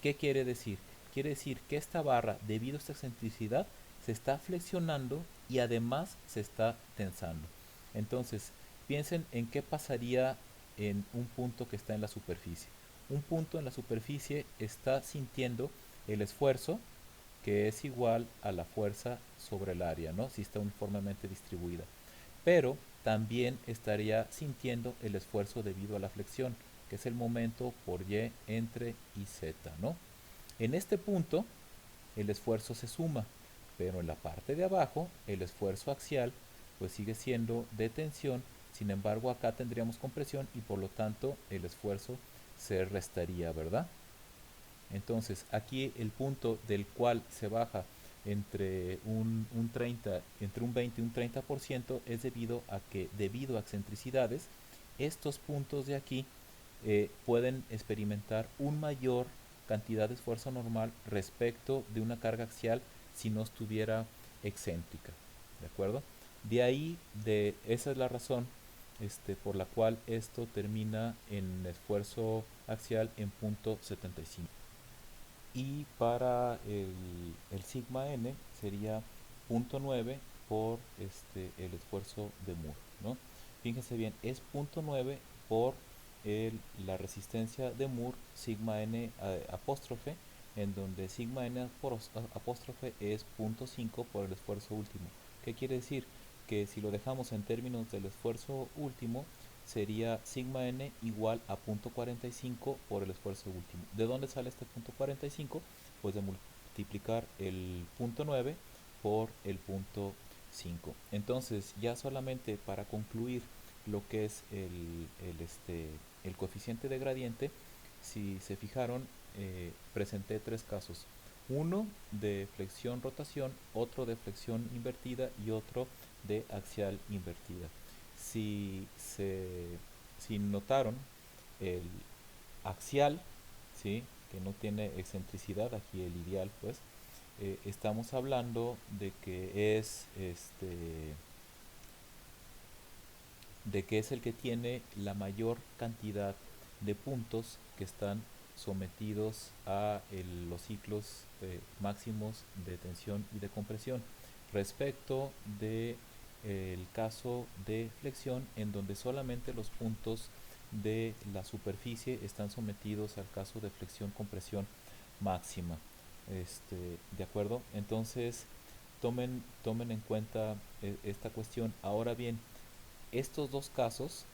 ¿Qué quiere decir? Quiere decir que esta barra, debido a esta excentricidad, se está flexionando y además se está tensando. Entonces, piensen en qué pasaría en un punto que está en la superficie. Un punto en la superficie está sintiendo el esfuerzo, que es igual a la fuerza sobre el área, ¿no? Si está uniformemente distribuida. Pero también estaría sintiendo el esfuerzo debido a la flexión, que es el momento por Y entre y Z, ¿no? En este punto, el esfuerzo se suma, pero en la parte de abajo, el esfuerzo axial, pues sigue siendo de tensión. Sin embargo, acá tendríamos compresión y por lo tanto el esfuerzo se restaría, ¿verdad? Entonces, aquí el punto del cual se baja entre un 20 y un 30% es debido a que, debido a excentricidades, estos puntos de aquí pueden experimentar un mayor cantidad de esfuerzo normal respecto de una carga axial si no estuviera excéntrica. ¿De acuerdo? De ahí, esa es la razón por la cual esto termina en esfuerzo axial en punto 75. Y para el sigma n sería punto 9 por el esfuerzo de Moore, ¿no? Fíjense bien, es punto 9 por la resistencia de Moore sigma n apóstrofe, en donde sigma n apóstrofe es punto 5 por el esfuerzo último. ¿Qué quiere decir? Que si lo dejamos en términos del esfuerzo último, sería sigma n igual a punto 45 por el esfuerzo último. ¿De dónde sale este punto 45? Pues de multiplicar el punto 9 por el punto 5. Entonces, ya solamente para concluir lo que es el coeficiente de gradiente, si se fijaron, presenté tres casos. Uno de flexión-rotación, otro de flexión invertida y otro de axial invertida. Si, si notaron, el axial, ¿sí? Que no tiene excentricidad, aquí el ideal, pues, estamos hablando de que es el que tiene la mayor cantidad de puntos que están sometidos a los ciclos máximos de tensión y de compresión, respecto de el caso de flexión, en donde solamente los puntos de la superficie están sometidos al caso de flexión compresión máxima. ¿De acuerdo? Entonces tomen en cuenta esta cuestión. Ahora bien, estos dos casos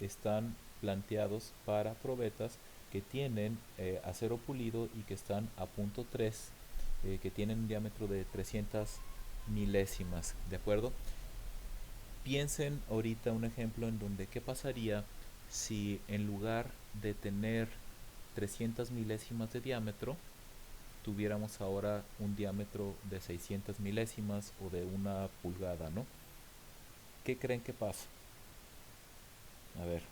están planteados para probetas que tienen acero pulido y que están a punto 3, que tienen un diámetro de 300 milésimas, ¿de acuerdo? Piensen ahorita un ejemplo en donde qué pasaría si en lugar de tener 300 milésimas de diámetro, tuviéramos ahora un diámetro de 600 milésimas o de una pulgada, ¿no? ¿Qué creen que pasa? A ver,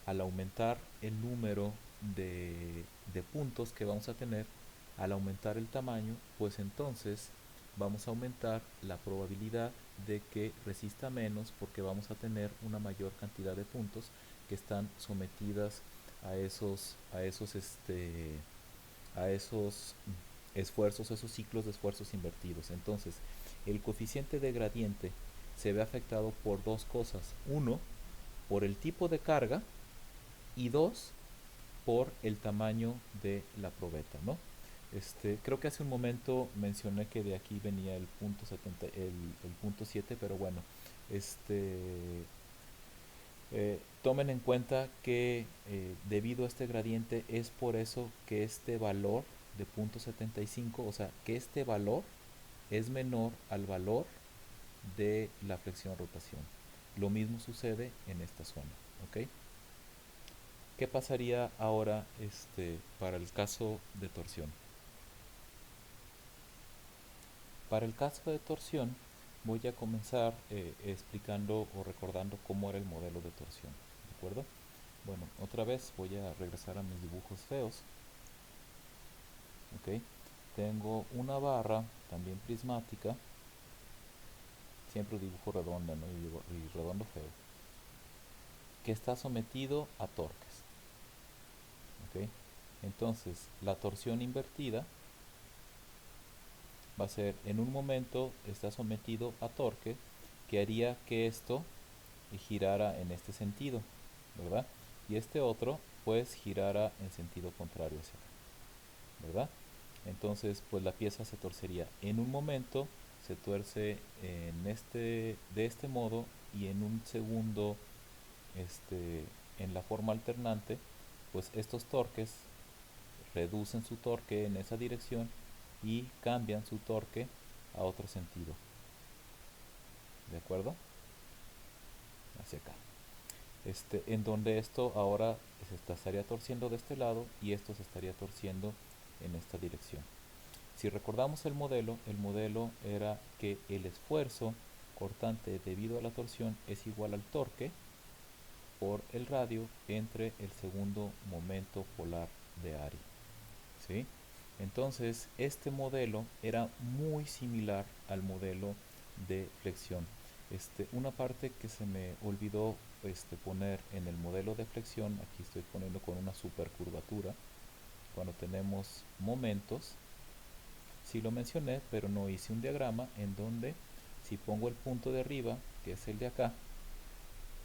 al aumentar el número de puntos que vamos a tener, al aumentar el tamaño, pues entonces vamos a aumentar la probabilidad de que resista menos, porque vamos a tener una mayor cantidad de puntos que están sometidas a esos esfuerzos, esos ciclos de esfuerzos invertidos. Entonces, el coeficiente de gradiente se ve afectado por dos cosas. Uno, por el tipo de carga, y dos, por el tamaño de la probeta, ¿no? Creo que hace un momento mencioné que de aquí venía el punto 70, el punto 7, pero bueno, este, tomen en cuenta que debido a este gradiente es por eso que este valor de punto 75, o sea, que este valor es menor al valor de la flexión rotación. Lo mismo sucede en esta zona, ¿ok? ¿Qué pasaría ahora para el caso de torsión? Para el caso de torsión voy a comenzar explicando o recordando cómo era el modelo de torsión, ¿de acuerdo? Bueno, otra vez voy a regresar a mis dibujos feos, ¿ok? Tengo una barra también prismática, siempre dibujo redonda, ¿no? Y redondo feo, que está sometido a torques, ¿ok? Entonces, la torsión invertida va a ser, en un momento está sometido a torque que haría que esto girara en este sentido, ¿verdad? Y este otro pues girara en sentido contrario hacia acá, ¿verdad? Entonces pues la pieza se torcería. En un momento se tuerce de este modo, y en un segundo en la forma alternante, pues estos torques reducen su torque en esa dirección y cambian su torque a otro sentido, ¿de acuerdo? Hacia acá. En donde esto ahora estaría torciendo de este lado y esto se estaría torciendo en esta dirección. Si recordamos el modelo era que el esfuerzo cortante debido a la torsión es igual al torque por el radio entre el segundo momento polar de Ari. ¿Sí? Entonces, este modelo era muy similar al modelo de flexión. Una parte que se me olvidó poner en el modelo de flexión, aquí estoy poniendo con una supercurvatura, cuando tenemos momentos, sí lo mencioné, pero no hice un diagrama en donde si pongo el punto de arriba, que es el de acá,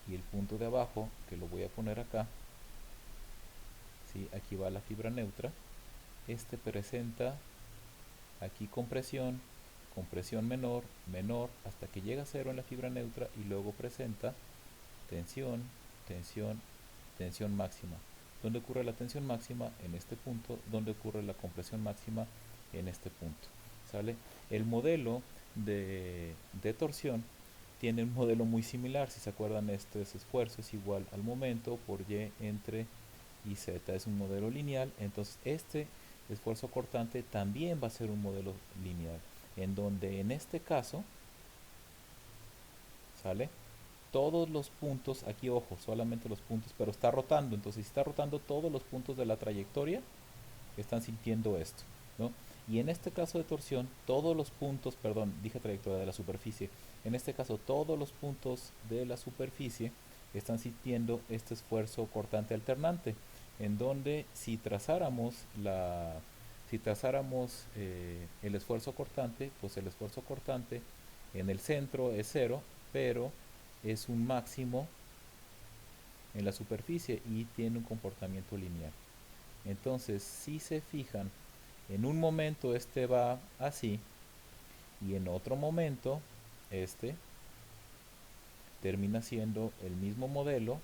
y el punto de abajo, que lo voy a poner acá, ¿sí? Aquí va la fibra neutra, presenta aquí compresión, compresión menor, menor, hasta que llega a cero en la fibra neutra y luego presenta tensión, tensión, tensión máxima. ¿Dónde ocurre la tensión máxima? En este punto. ¿Dónde ocurre la compresión máxima? En este punto. ¿Sale? El modelo de torsión tiene un modelo muy similar. Si se acuerdan, esfuerzo es igual al momento por Y entre y Z. Es un modelo lineal. Entonces, esfuerzo cortante también va a ser un modelo lineal. En donde en este caso, ¿sale? Todos los puntos, aquí ojo, solamente los puntos, pero está rotando, entonces si está rotando todos los puntos de la trayectoria, están sintiendo esto, ¿no? Y en este caso de torsión, todos los puntos, perdón, dije trayectoria de la superficie, en este caso todos los puntos de la superficie están sintiendo este esfuerzo cortante alternante, en donde si trazáramos el esfuerzo cortante, pues el esfuerzo cortante en el centro es cero, pero es un máximo en la superficie y tiene un comportamiento lineal. Entonces, si se fijan, en un momento va así y en otro momento este termina siendo el mismo modelo,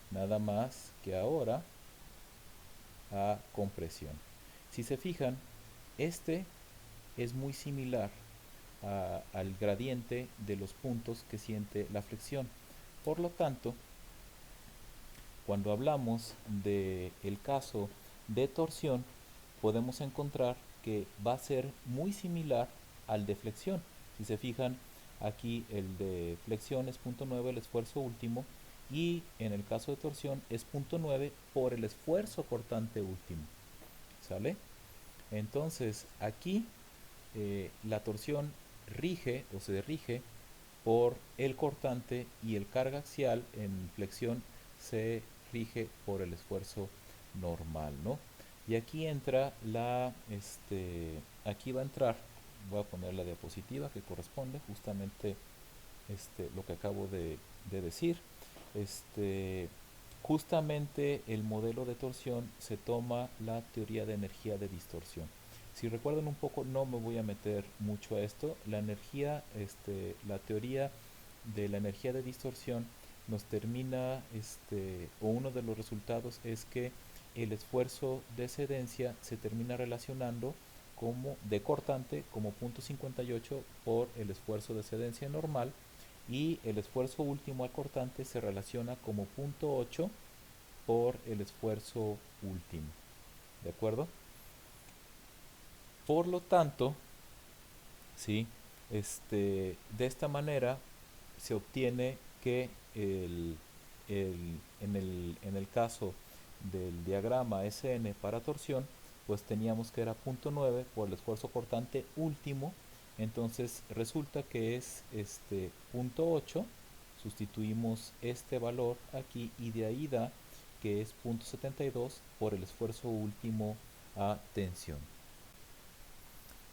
nada más que ahora a compresión. Si se fijan, este es muy similar al gradiente de los puntos que siente la flexión. Por lo tanto, cuando hablamos del caso de torsión, podemos encontrar que va a ser muy similar al de flexión. Si se fijan, aquí el de flexión es 0.9 el esfuerzo último y en el caso de torsión es 0.9 por el esfuerzo cortante último. ¿Sale? Entonces aquí la torsión rige o se rige por el cortante y el carga axial en flexión se rige por el esfuerzo normal, ¿no? Y aquí entra aquí va a entrar, voy a poner la diapositiva que corresponde justamente lo que acabo de decir. Este, Justamente el modelo de torsión se toma la teoría de energía de distorsión. Si recuerdan un poco, no me voy a meter mucho a esto. La energía, la teoría de la energía de distorsión nos termina, o uno de los resultados es que el esfuerzo de excedencia se termina relacionando como de cortante como 0.58 por el esfuerzo de excedencia normal y el esfuerzo último al cortante se relaciona como 0.8 por el esfuerzo último. ¿De acuerdo? Por lo tanto, ¿sí? De esta manera se obtiene que en el caso del diagrama SN para torsión, pues teníamos que era 0.9 por el esfuerzo cortante último, entonces resulta que es 0.8, sustituimos este valor aquí y de ahí da que es 0.72 por el esfuerzo último a tensión.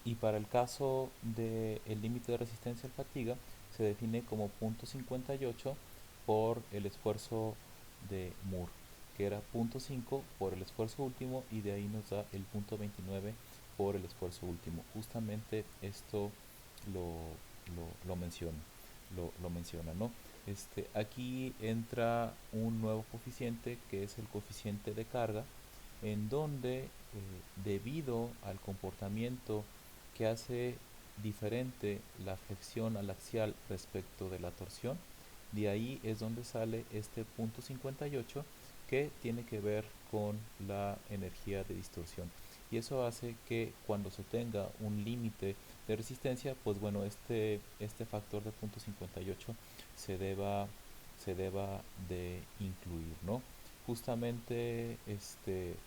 Y para el caso del límite de resistencia al fatiga se define como 0.58 por el esfuerzo de Moore, que era 0.5 por el esfuerzo último y de ahí nos da el 0.29 por el esfuerzo último. Justamente esto lo, lo menciona, lo menciona, ¿no? Aquí entra un nuevo coeficiente que es el coeficiente de carga, en donde debido al comportamiento que hace diferente la flexión al axial respecto de la torsión, de ahí es donde sale este 0.58 que tiene que ver con la energía de distorsión. y eso hace que cuando se tenga un límite de resistencia, pues bueno, este factor de 0.58 se deba, se deba de incluir, ¿no? Justamente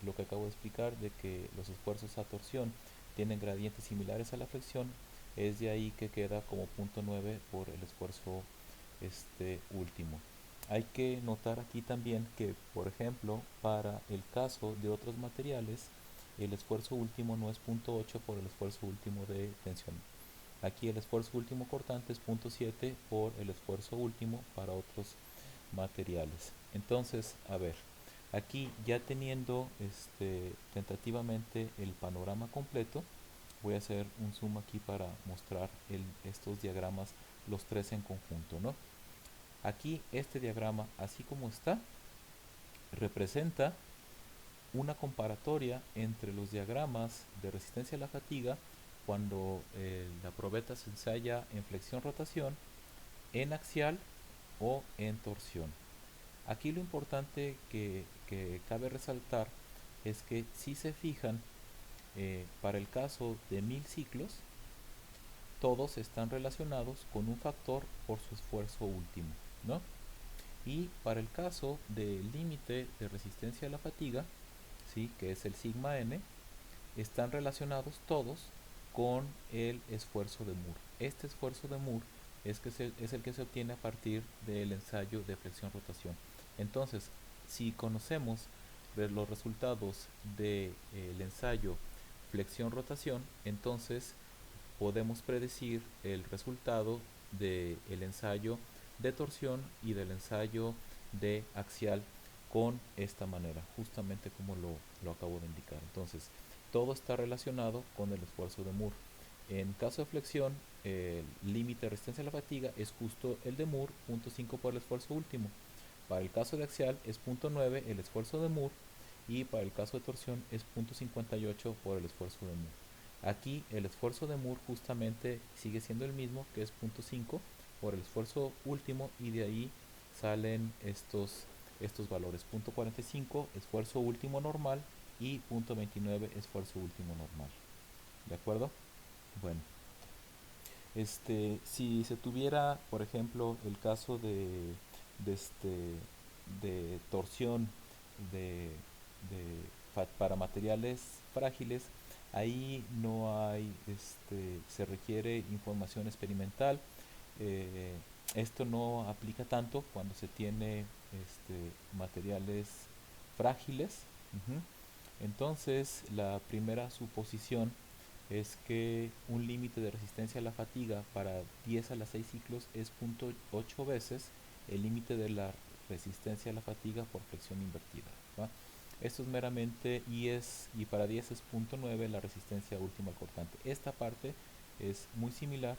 lo que acabo de explicar de que los esfuerzos a torsión tienen gradientes similares a la flexión, es de ahí que queda como 0.9 por el esfuerzo último. Hay que notar aquí también que, por ejemplo, para el caso de otros materiales, el esfuerzo último no es 0.8 por el esfuerzo último de tensión. Aquí el esfuerzo último cortante es 0.7 por el esfuerzo último para otros materiales. Entonces, a ver, aquí ya teniendo tentativamente el panorama completo, voy a hacer un zoom aquí para mostrar estos diagramas, los tres en conjunto, ¿no? Aquí este diagrama, así como está, representa una comparatoria entre los diagramas de resistencia a la fatiga cuando la probeta se ensaya en flexión-rotación, en axial o en torsión. Aquí lo importante que cabe resaltar es que si se fijan, para el caso de 1000 ciclos, todos están relacionados con un factor por su esfuerzo último, ¿no? Y para el caso del límite de resistencia a la fatiga, ¿sí? Que es el sigma n, están relacionados todos con el esfuerzo de Moore. Este esfuerzo de Moore es el que se obtiene a partir del ensayo de flexión-rotación. Entonces, si conocemos los resultados del ensayo flexión-rotación, entonces podemos predecir el resultado del ensayo de torsión y del ensayo de axial con esta manera, justamente como lo acabo de indicar. Entonces, todo está relacionado con el esfuerzo de Moore. En caso de flexión, el límite de resistencia a la fatiga es justo el de Moore, 0.5 por el esfuerzo último. Para el caso de axial es 0.9 el esfuerzo de Moore y para el caso de torsión es 0.58 por el esfuerzo de Moore. Aquí el esfuerzo de Moore justamente sigue siendo el mismo, que es 0.5 por el esfuerzo último, y de ahí salen estos valores: 0.45 esfuerzo último normal y 0.29 esfuerzo último normal. ¿De acuerdo? Bueno, si se tuviera, por ejemplo, el caso de, de torsión de, para materiales frágiles, ahí no hay, se requiere información experimental. eh, Esto no aplica tanto cuando se tiene materiales frágiles. Ujú. Entonces, la primera suposición es que un límite de resistencia a la fatiga para 10 a la 6 ciclos es 0.8 veces el límite de la resistencia a la fatiga por flexión invertida, ¿va? Esto es meramente y para 10 es 0.9 la resistencia última al cortante. Esta parte es muy similar,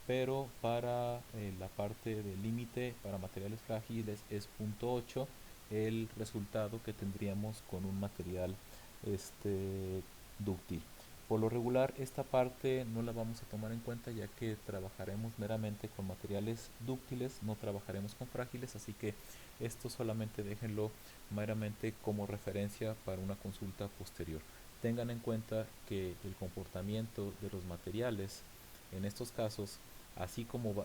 pero para la parte del límite para materiales frágiles es 0.8 el resultado que tendríamos con un material dúctil. Por lo regular, esta parte no la vamos a tomar en cuenta, ya que trabajaremos meramente con materiales dúctiles, no trabajaremos con frágiles, así que esto solamente déjenlo meramente como referencia para una consulta posterior. Tengan en cuenta que el comportamiento de los materiales en estos casos, así como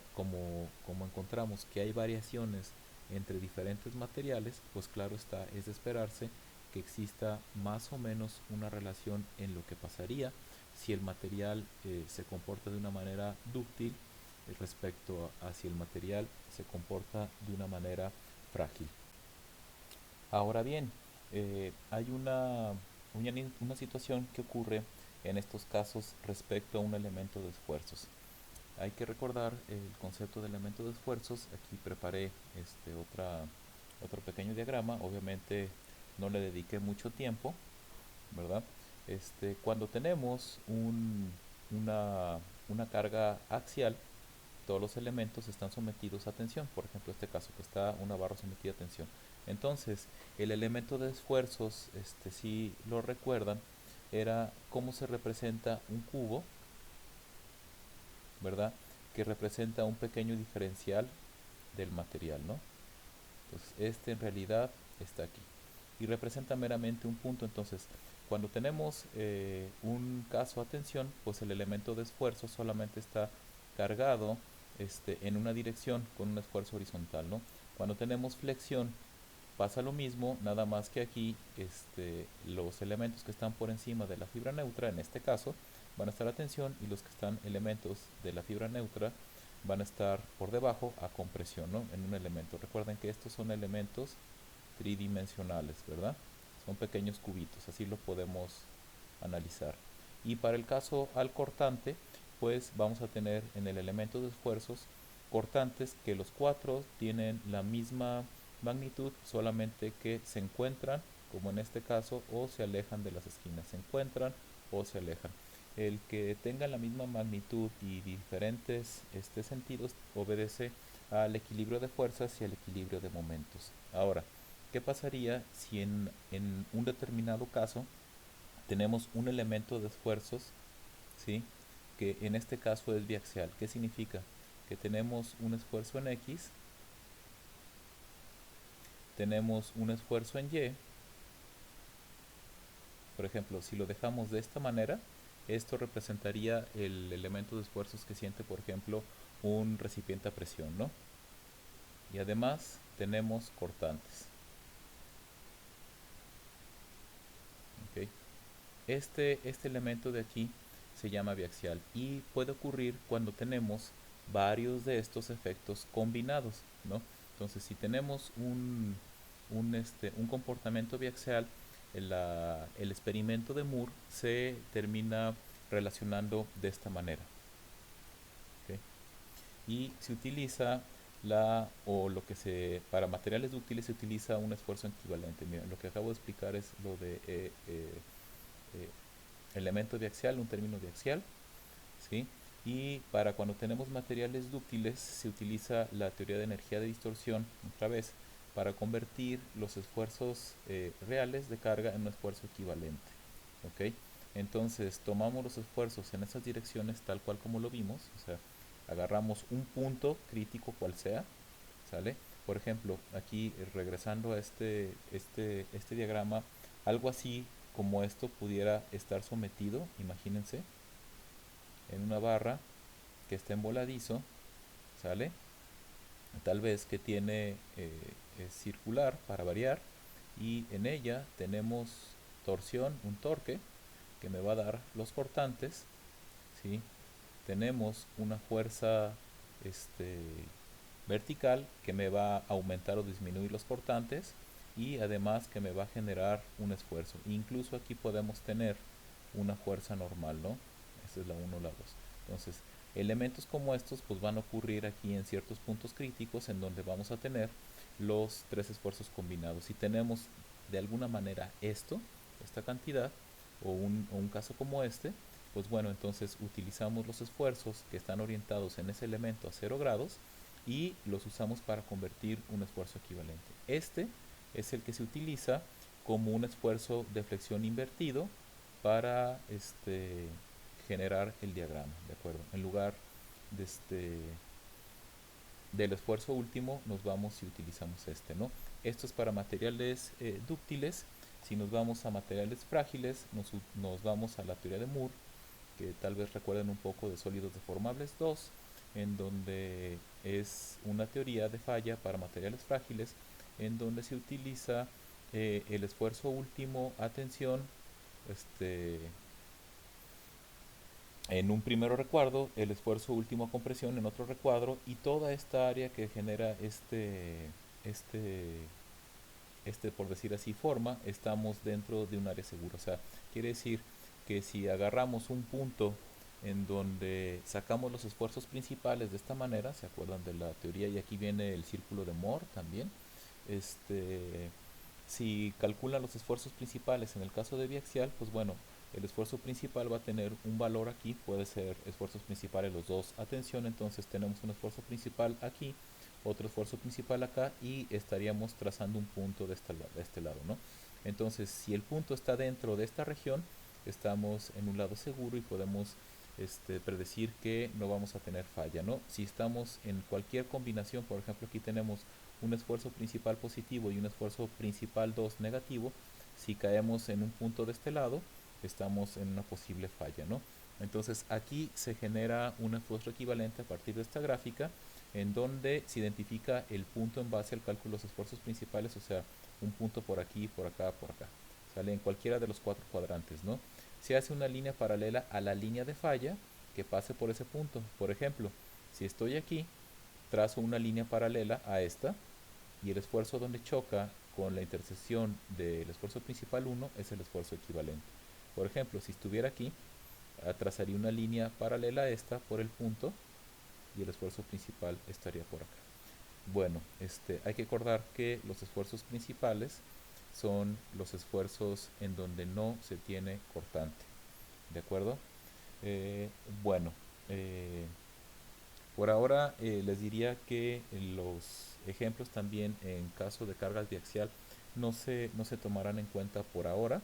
encontramos que hay variaciones entre diferentes materiales, pues claro está, es de esperarse que exista más o menos una relación en lo que pasaría si el material se comporta de una manera dúctil respecto a si el material se comporta de una manera frágil. Ahora bien, hay una situación que ocurre en estos casos respecto a un elemento de esfuerzos. Hay que recordar el concepto de elemento de esfuerzos. Aquí preparé otro pequeño diagrama. Obviamente no le dediqué mucho tiempo, ¿verdad? Cuando tenemos una carga axial, todos los elementos están sometidos a tensión. Por ejemplo, este caso que está una barra sometida a tensión. Entonces, el elemento de esfuerzos, si lo recuerdan, era cómo se representa un cubo, ¿verdad? Que representa un pequeño diferencial del material, ¿no? Entonces, en realidad está aquí y representa meramente un punto. Entonces, Cuando tenemos un caso a tensión, pues el elemento de esfuerzo solamente está cargado en una dirección con un esfuerzo horizontal, ¿no? Cuando tenemos flexión, pasa lo mismo, nada más que aquí los elementos que están por encima de la fibra neutra, en este caso, van a estar a tensión, y los que están elementos de la fibra neutra van a estar por debajo a compresión, ¿no? En un elemento. Recuerden que estos son elementos tridimensionales, ¿verdad? Son pequeños cubitos, así lo podemos analizar. Y para el caso al cortante, pues vamos a tener en el elemento de esfuerzos cortantes que los cuatro tienen la misma magnitud, solamente que se encuentran, como en este caso, o se alejan de las esquinas. Se encuentran o se alejan. El que tenga la misma magnitud y diferentes sentidos obedece al equilibrio de fuerzas y al equilibrio de momentos. Ahora, ¿qué pasaría si en un determinado caso tenemos un elemento de esfuerzos, ¿sí? Que en este caso es biaxial? ¿Qué significa? Que tenemos un esfuerzo en X, tenemos un esfuerzo en Y. Por ejemplo, si lo dejamos de esta manera, esto representaría el elemento de esfuerzos que siente, por ejemplo, un recipiente a presión, ¿no? Y además tenemos cortantes. ¿Okay? Este elemento de aquí se llama biaxial y puede ocurrir cuando tenemos varios de estos efectos combinados, ¿no? Entonces, si tenemos un comportamiento biaxial, el experimento de Moore se termina relacionando de esta manera. ¿Okay? Y se utiliza para materiales dúctiles se utiliza un esfuerzo equivalente. Mira, lo que acabo de explicar es lo de eh, elemento biaxial, un término biaxial, ¿sí? Y para cuando tenemos materiales dúctiles se utiliza la teoría de energía de distorsión, otra vez, para convertir los esfuerzos reales de carga en un esfuerzo equivalente. ¿Ok? Entonces tomamos los esfuerzos en esas direcciones tal cual como lo vimos, o sea, agarramos un punto crítico cual sea, ¿sale? Por ejemplo, aquí regresando a este diagrama, algo así como esto pudiera estar sometido, imagínense, en una barra que está en voladizo, ¿sale? Tal vez que tiene es circular para variar, y en ella tenemos torsión, un torque que me va a dar los cortantes, ¿sí? Tenemos una fuerza este, vertical que me va a aumentar o disminuir los cortantes, y además que me va a generar un esfuerzo. Incluso aquí podemos tener una fuerza normal, ¿no? Esta es la 1, la 2. Entonces, elementos como estos pues van a ocurrir aquí en ciertos puntos críticos en donde vamos a tener los tres esfuerzos combinados. Si tenemos de alguna manera esta cantidad, o un caso como este, pues bueno, entonces utilizamos los esfuerzos que están orientados en ese elemento a 0 grados y los usamos para convertir un esfuerzo equivalente. Este es el que se utiliza como un esfuerzo de flexión invertido para generar el diagrama, ¿de acuerdo? En lugar de del esfuerzo último nos vamos y utilizamos ¿no? Esto es para materiales dúctiles. Si nos vamos a materiales frágiles, nos vamos a la teoría de Moore, que tal vez recuerden un poco de sólidos deformables 2, en donde es una teoría de falla para materiales frágiles, en donde se utiliza el esfuerzo último a tensión en un primer recuadro, el esfuerzo último a compresión en otro recuadro, y toda esta área que genera este, por decir así, forma, estamos dentro de un área segura. O sea, quiere decir que si agarramos un punto en donde sacamos los esfuerzos principales de esta manera, ¿se acuerdan de la teoría? Y aquí viene el círculo de Moore también. Si calculan los esfuerzos principales en el caso de biaxial, pues bueno, el esfuerzo principal va a tener un valor aquí, puede ser esfuerzos principales los dos a tensión, entonces tenemos un esfuerzo principal aquí, otro esfuerzo principal acá, y estaríamos trazando un punto de este lado, ¿no? Entonces, si el punto está dentro de esta región, estamos en un lado seguro y podemos predecir que no vamos a tener falla, ¿no? Si estamos en cualquier combinación, por ejemplo, aquí tenemos un esfuerzo principal positivo y un esfuerzo principal 2 negativo, Si caemos en un punto de este lado, estamos en una posible falla, ¿no? Entonces aquí se genera un esfuerzo equivalente a partir de esta gráfica, en donde se identifica el punto en base al cálculo de los esfuerzos principales, o sea, un punto por aquí, por acá, por acá. Sale en cualquiera de los cuatro cuadrantes, ¿no? Se hace una línea paralela a la línea de falla que pase por ese punto. Por ejemplo, si estoy aquí, trazo una línea paralela a esta, y el esfuerzo donde choca con la intersección del esfuerzo principal 1 es el esfuerzo equivalente. Por ejemplo, si estuviera aquí, trazaría una línea paralela a esta por el punto y el esfuerzo principal estaría por acá. Bueno, hay que acordar que los esfuerzos principales son los esfuerzos en donde no se tiene cortante. ¿De acuerdo? Eh, bueno, eh, por ahora les diría que los ejemplos también en caso de carga biaxial no se tomarán en cuenta por ahora.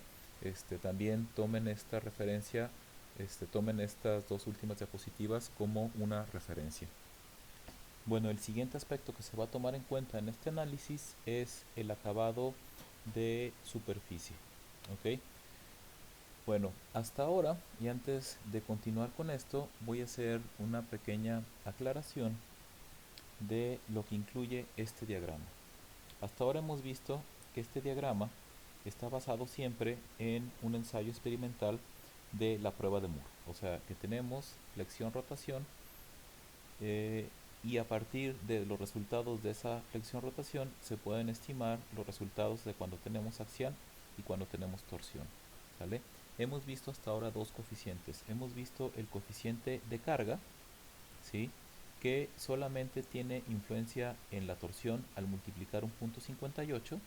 También tomen esta referencia, tomen estas dos últimas diapositivas como una referencia. Bueno, el siguiente aspecto que se va a tomar en cuenta en este análisis es el acabado de superficie. ¿Ok? Bueno, hasta ahora, y antes de continuar con esto, voy a hacer una pequeña aclaración de lo que incluye este diagrama. Hasta ahora hemos visto que este diagrama está basado siempre en un ensayo experimental de la prueba de Moore. O sea, que tenemos flexión-rotación eh, y a partir de los resultados de esa flexión-rotación se pueden estimar los resultados de cuando tenemos acción y cuando tenemos torsión. ¿Sale? Hemos visto hasta ahora dos coeficientes. Hemos visto el coeficiente de carga, ¿sí? Que solamente tiene influencia en la torsión al multiplicar un punto 58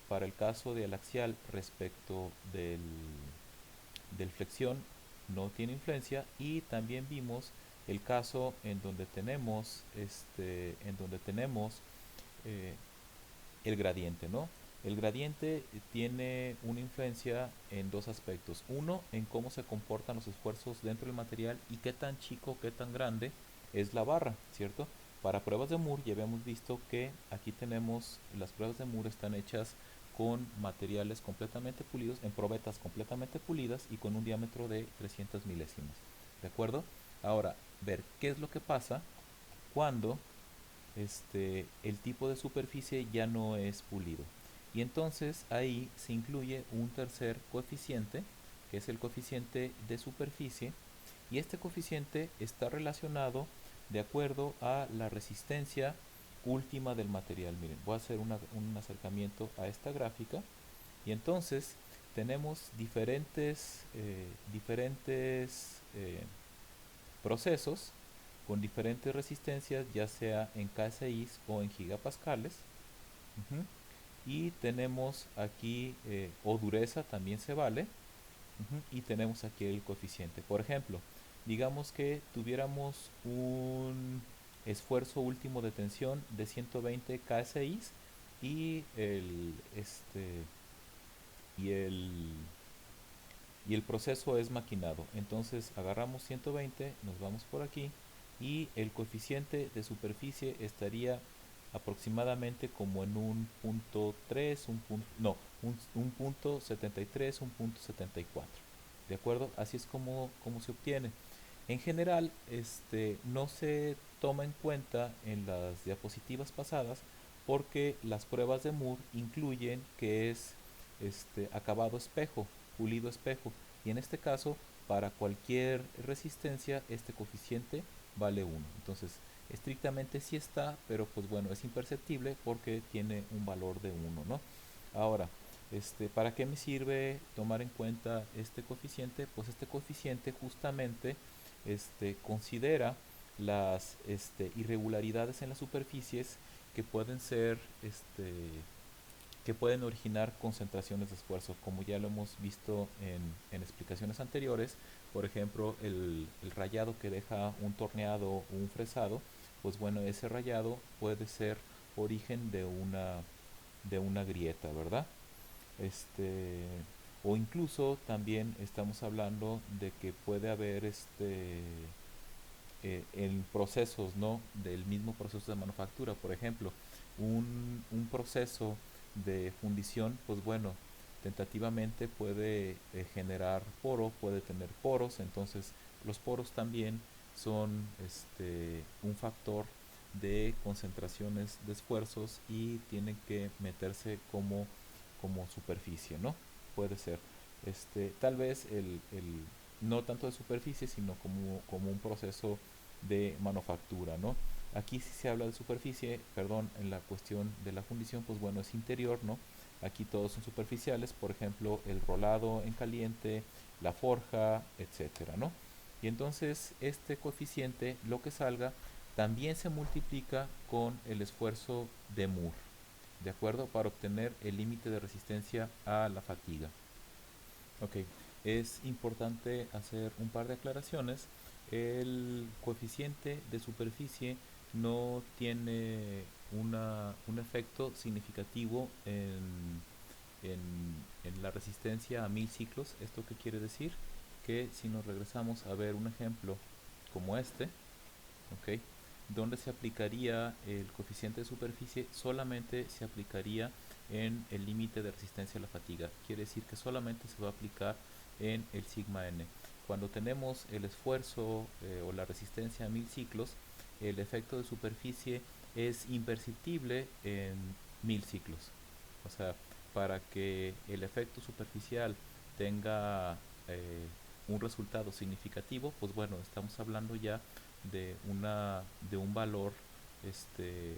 para el caso del axial respecto del flexión no tiene influencia, y también vimos el caso en donde tenemos eh, el gradiente, ¿no? El gradiente tiene una influencia en dos aspectos. Uno, en cómo se comportan los esfuerzos dentro del material y qué tan chico, qué tan grande es la barra, ¿cierto? Para pruebas de Moore ya habíamos visto que aquí tenemos, las pruebas de Moore están hechas con materiales completamente pulidos, en probetas completamente pulidas y con un diámetro de 300 milésimas. ¿De acuerdo? Ahora, ver qué es lo que pasa cuando el tipo de superficie ya no es pulido. Y entonces ahí se incluye un tercer coeficiente, que es el coeficiente de superficie, y este coeficiente está relacionado de acuerdo a la resistencia última del material. Miren, voy a hacer un acercamiento a esta gráfica, y entonces tenemos diferentes procesos con diferentes resistencias, ya sea en KSI o en gigapascales. Ujú. Y tenemos aquí, o dureza también se vale. Ujú. Y tenemos aquí el coeficiente. Por ejemplo, digamos que tuviéramos un esfuerzo último de tensión de 120 KSI y y el, y el proceso es maquinado. Entonces agarramos 120, nos vamos por aquí, y el coeficiente de superficie estaría aproximadamente como en un punto 3, no, un punto 73, un punto 74. ¿De acuerdo? Así es como se obtiene. En general, no se toma en cuenta en las diapositivas pasadas porque las pruebas de Moore incluyen que es acabado espejo, pulido espejo, y en este caso para cualquier resistencia este coeficiente vale 1. Entonces, estrictamente sí está, pero pues bueno, es imperceptible porque tiene un valor de 1, ¿no? Ahora, ¿para qué me sirve tomar en cuenta este coeficiente? Pues este coeficiente justamente considera las irregularidades en las superficies que pueden ser que pueden originar concentraciones de esfuerzo, como ya lo hemos visto en explicaciones anteriores. Por ejemplo, el rayado que deja un torneado o un fresado, pues bueno, ese rayado puede ser origen de una grieta, ¿verdad? Este, o incluso también estamos hablando de que puede haber en procesos, ¿no? Del mismo proceso de manufactura. Por ejemplo, un proceso de fundición, pues bueno, tentativamente puede generar poro, puede tener poros, entonces los poros también son un factor de concentraciones de esfuerzos y tienen que meterse como superficie, ¿no? Puede ser. Tal vez no tanto de superficie, sino como un proceso de manufactura, ¿no? Aquí si se habla de superficie, perdón, en la cuestión de la fundición, pues bueno, es interior, ¿no? Aquí todos son superficiales, por ejemplo, el rolado en caliente, la forja, etcétera, ¿no? Y entonces este coeficiente, lo que salga, también se multiplica con el esfuerzo de Moore, ¿de acuerdo? Para obtener el límite de resistencia a la fatiga. Ok, es importante hacer un par de aclaraciones. El coeficiente de superficie no tiene un efecto significativo en la resistencia a 1000 ciclos. ¿Esto qué quiere decir? Que si nos regresamos a ver un ejemplo como este, ¿ok? Donde se aplicaría el coeficiente de superficie, solamente se aplicaría en el límite de resistencia a la fatiga. Quiere decir que solamente se va a aplicar en el sigma n. Cuando tenemos el esfuerzo o la resistencia a 1000 ciclos, el efecto de superficie es imperceptible en 1000 ciclos. O sea, para que el efecto superficial tenga un resultado significativo, pues bueno, estamos hablando ya de un valor este,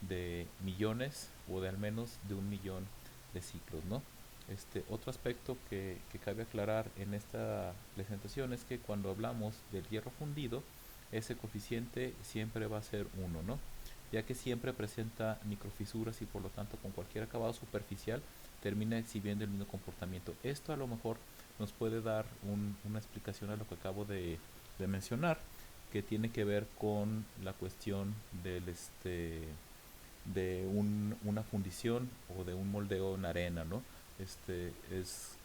de millones o de al menos de 1 millón de ciclos, ¿no? Otro aspecto que cabe aclarar en esta presentación es que cuando hablamos del hierro fundido, ese coeficiente siempre va a ser 1, ¿no? Ya que siempre presenta microfisuras y por lo tanto con cualquier acabado superficial termina exhibiendo el mismo comportamiento. Esto a lo mejor nos puede dar una explicación a lo que acabo de mencionar, que tiene que ver con la cuestión de una fundición o de un moldeo en arena, ¿no?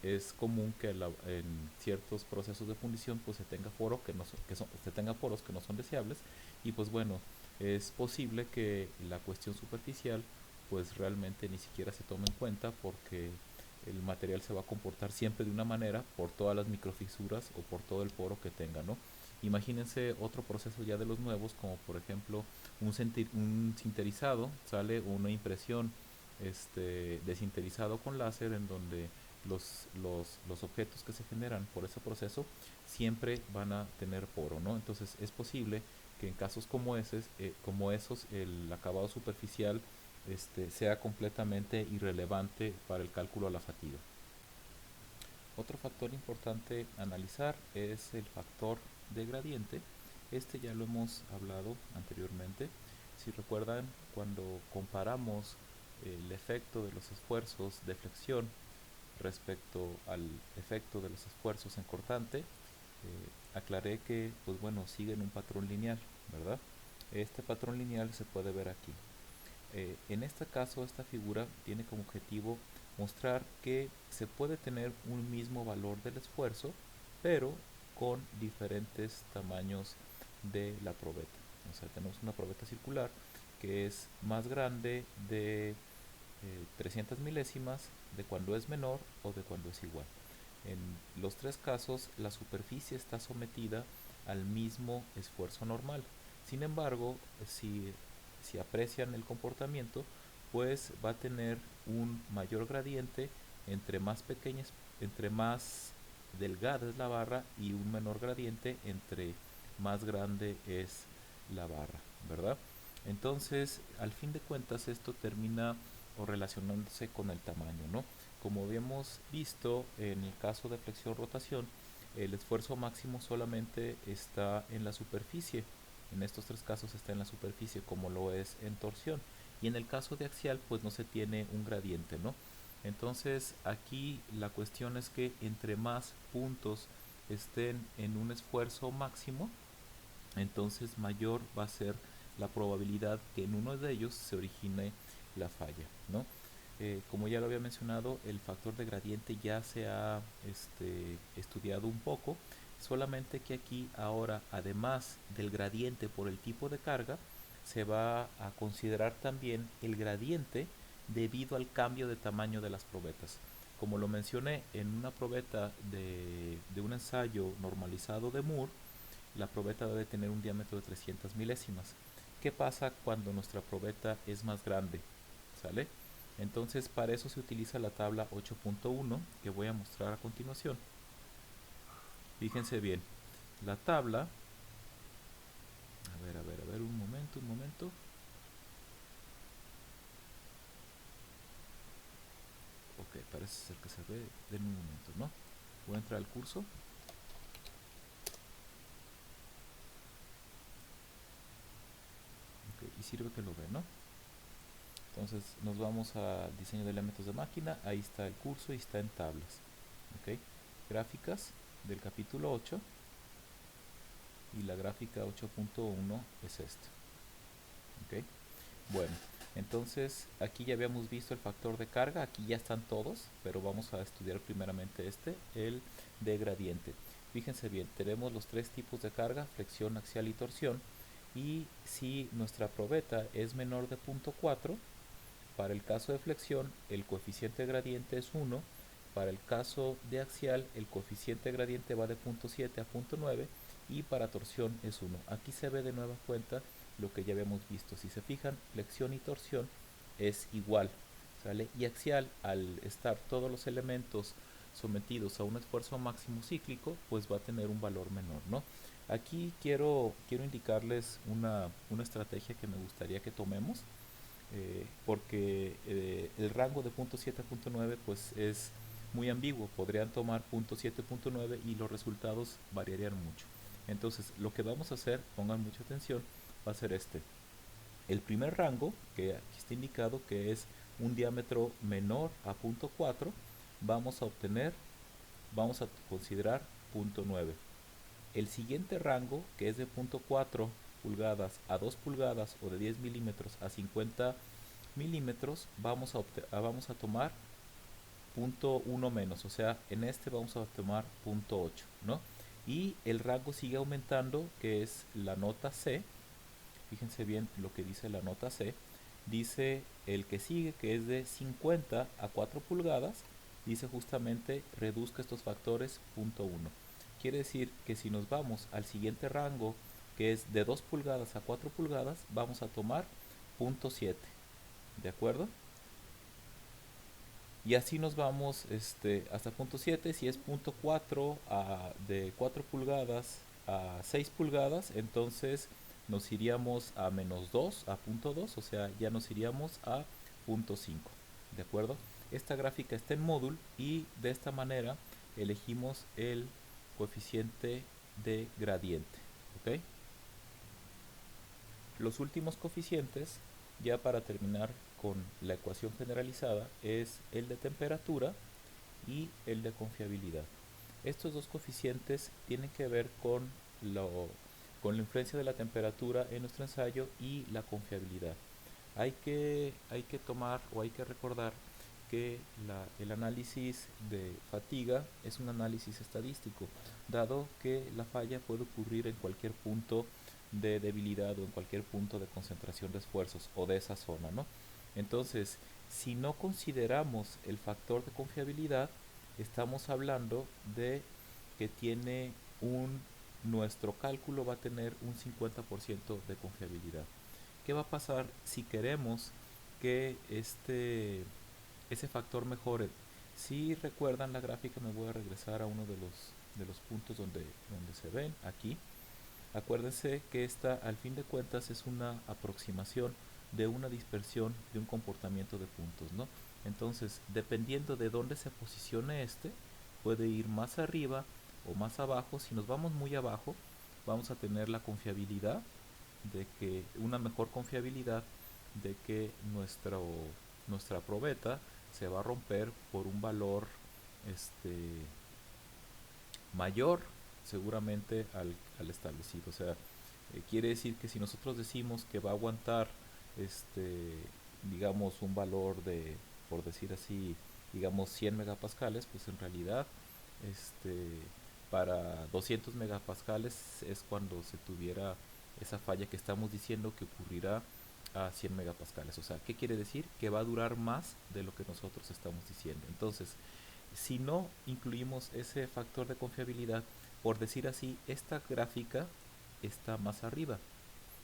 Es común que en ciertos procesos de fundición pues se tenga se tenga poros que no son deseables, y pues bueno, es posible que la cuestión superficial pues realmente ni siquiera se tome en cuenta, porque el material se va a comportar siempre de una manera por todas las microfisuras o por todo el poro que tenga, ¿no? Imagínense otro proceso ya de los nuevos, como por ejemplo un sinterizado, sale una impresión de sinterizado con láser, en donde los objetos que se generan por ese proceso siempre van a tener poro, ¿no? Entonces es posible que en casos como esos, el acabado superficial sea completamente irrelevante para el cálculo de la fatiga. Otro factor importante a analizar es el factor de gradiente. Este ya lo hemos hablado anteriormente. Si recuerdan, cuando comparamos el efecto de los esfuerzos de flexión respecto al efecto de los esfuerzos en cortante, aclaré que pues bueno, siguen un patrón lineal, ¿verdad? Este patrón lineal se puede ver aquí. En este caso, esta figura tiene como objetivo mostrar que se puede tener un mismo valor del esfuerzo, pero con diferentes tamaños de la probeta. O sea, tenemos una probeta circular que es más grande de 300 milésimas de cuando es menor o de cuando es igual. En los tres casos, la superficie está sometida al mismo esfuerzo normal. Sin embargo, si aprecian el comportamiento, pues va a tener un mayor gradiente entre más delgada es la barra, y un menor gradiente entre más grande es la barra, ¿verdad? Entonces, al fin de cuentas, esto termina o relacionándose con el tamaño, ¿no? Como habíamos visto en el caso de flexión-rotación, el esfuerzo máximo solamente está en la superficie. En estos tres casos está en la superficie, como lo es en torsión. Y en el caso de axial, pues no se tiene un gradiente, ¿no? Entonces, aquí la cuestión es que entre más puntos estén en un esfuerzo máximo, entonces mayor va a ser la probabilidad que en uno de ellos se origine la falla, ¿no? Como ya lo había mencionado, el factor de gradiente ya se ha estudiado un poco, solamente que aquí ahora, además del gradiente por el tipo de carga, se va a considerar también el gradiente debido al cambio de tamaño de las probetas. Como lo mencioné, en una probeta de un ensayo normalizado de Moore, la probeta debe tener un diámetro de 300 milésimas. ¿Qué pasa cuando nuestra probeta es más grande? ¿Sale? Entonces para eso se utiliza la tabla 8.1 que voy a mostrar a continuación. Fíjense bien, la tabla, a ver, un momento. Ok, parece ser que se ve, en un momento, ¿no? Voy a entrar al curso. Ok, y sirve que lo ve, ¿no? Entonces nos vamos a diseño de elementos de máquina, ahí está el curso y está en tablas. Ok, gráficas del capítulo 8 y la gráfica 8.1 es esta. Ok, bueno, entonces aquí ya habíamos visto el factor de carga, aquí ya están todos, pero vamos a estudiar primeramente el de gradiente. Fíjense bien, tenemos los tres tipos de carga, flexión, axial y torsión, y si nuestra probeta es menor de 0.4, para el caso de flexión el coeficiente gradiente es 1, para el caso de axial el coeficiente gradiente va de 0.7 a 0.9 y para torsión es 1. Aquí se ve de nueva cuenta lo que ya habíamos visto. Si se fijan, flexión y torsión es igual, ¿sale? Y axial, al estar todos los elementos sometidos a un esfuerzo máximo cíclico, pues va a tener un valor menor, ¿no? Aquí quiero indicarles una estrategia que me gustaría que tomemos, porque el rango de punto .7 a punto .9 pues es muy ambiguo, podrían tomar punto .7, punto .9 y los resultados variarían mucho. Entonces lo que vamos a hacer, pongan mucha atención, va a ser este. El primer rango, que aquí está indicado que es un diámetro menor a punto .4, vamos a considerar punto .9. El siguiente rango, que es de punto .4 pulgadas a 2 pulgadas o de 10 milímetros a 50 milímetros, vamos a tomar punto 1 menos, o sea, en este vamos a tomar punto 8, ¿no? Y el rango sigue aumentando, que es la nota C. Fíjense bien lo que dice la nota C. Dice el que sigue, que es de 50 a 4 pulgadas, dice justamente reduzca estos factores punto 1. Quiere decir que si nos vamos al siguiente rango, que es de 2 pulgadas a 4 pulgadas, vamos a tomar punto 7. ¿De acuerdo? Y así nos vamos hasta punto 7. Si es punto 4 de 4 pulgadas a 6 pulgadas, entonces nos iríamos a menos 2, a punto 2, o sea, ya nos iríamos a punto 5. ¿De acuerdo? Esta gráfica está en módulo y de esta manera elegimos el coeficiente de gradiente. ¿Ok? Los últimos coeficientes, ya para terminar con la ecuación generalizada, es el de temperatura y el de confiabilidad. Estos dos coeficientes tienen que ver con la influencia de la temperatura en nuestro ensayo y la confiabilidad. Hay que tomar o hay que recordar que el análisis de fatiga es un análisis estadístico, dado que la falla puede ocurrir en cualquier punto de debilidad o en cualquier punto de concentración de esfuerzos o de esa zona, ¿no? Entonces, si no consideramos el factor de confiabilidad, estamos hablando de que nuestro cálculo va a tener un 50% de confiabilidad. ¿Qué va a pasar si queremos que ese factor mejore? Si recuerdan la gráfica, me voy a regresar a uno de los puntos donde se ven aquí. Acuérdense que esta, al fin de cuentas, es una aproximación de una dispersión de un comportamiento de puntos, ¿no? Entonces, dependiendo de dónde se posicione puede ir más arriba o más abajo. Si nos vamos muy abajo, vamos a tener la confiabilidad una mejor confiabilidad de que nuestra probeta se va a romper por un valor mayor seguramente al establecido. O sea, quiere decir que si nosotros decimos que va a aguantar digamos un valor de, por decir así, digamos 100 megapascales, pues en realidad este para 200 megapascales es cuando se tuviera esa falla que estamos diciendo que ocurrirá a 100 megapascales. O sea, ¿qué quiere decir? Que va a durar más de lo que nosotros estamos diciendo. Entonces, si no incluimos ese factor de confiabilidad, por decir así, esta gráfica está más arriba.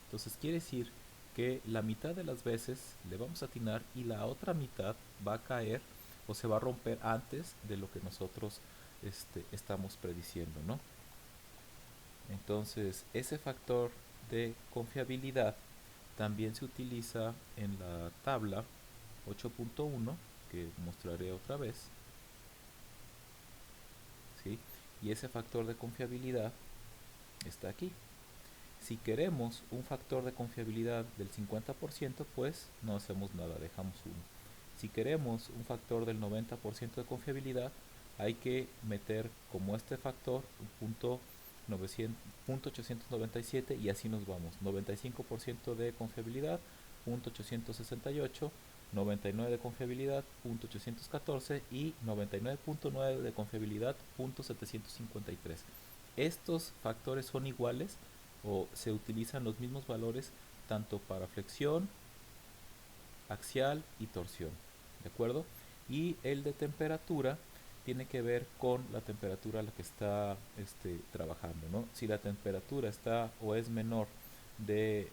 Entonces quiere decir que la mitad de las veces le vamos a atinar y la otra mitad va a caer o se va a romper antes de lo que nosotros estamos prediciendo, ¿no? Entonces ese factor de confiabilidad también se utiliza en la tabla 8.1 que mostraré otra vez, ¿sí? Y ese factor de confiabilidad está aquí. Si queremos un factor de confiabilidad del 50%, pues no hacemos nada, dejamos 1. Si queremos un factor del 90% de confiabilidad, hay que meter como este factor un punto 897 y así nos vamos. 95% de confiabilidad, punto 868, 99 de confiabilidad, punto 814 y 99.9 de confiabilidad, punto 753. Estos factores son iguales o se utilizan los mismos valores tanto para flexión, axial y torsión, ¿de acuerdo? Y el de temperatura tiene que ver con la temperatura a la que está trabajando, ¿no? Si la temperatura está o es menor de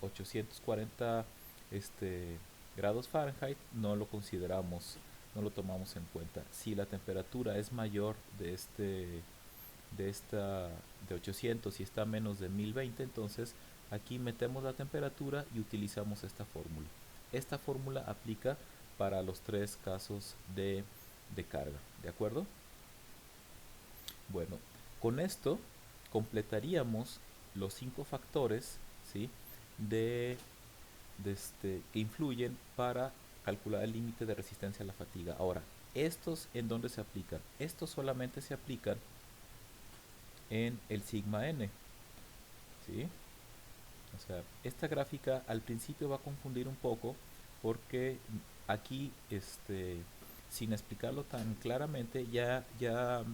840 grados Fahrenheit, no lo consideramos, no lo tomamos en cuenta. Si la temperatura es mayor de esta de 800 y está a menos de 1020, entonces aquí metemos la temperatura y utilizamos esta fórmula. Esta fórmula aplica para los tres casos de carga, ¿de acuerdo? Bueno, con esto completaríamos los 5 factores, ¿sí? Que influyen para calcular el límite de resistencia a la fatiga. Ahora, ¿estos en dónde se aplican? Estos solamente se aplican en el sigma n, ¿sí? O sea, esta gráfica al principio va a confundir un poco porque aquí, sin explicarlo tan claramente, ya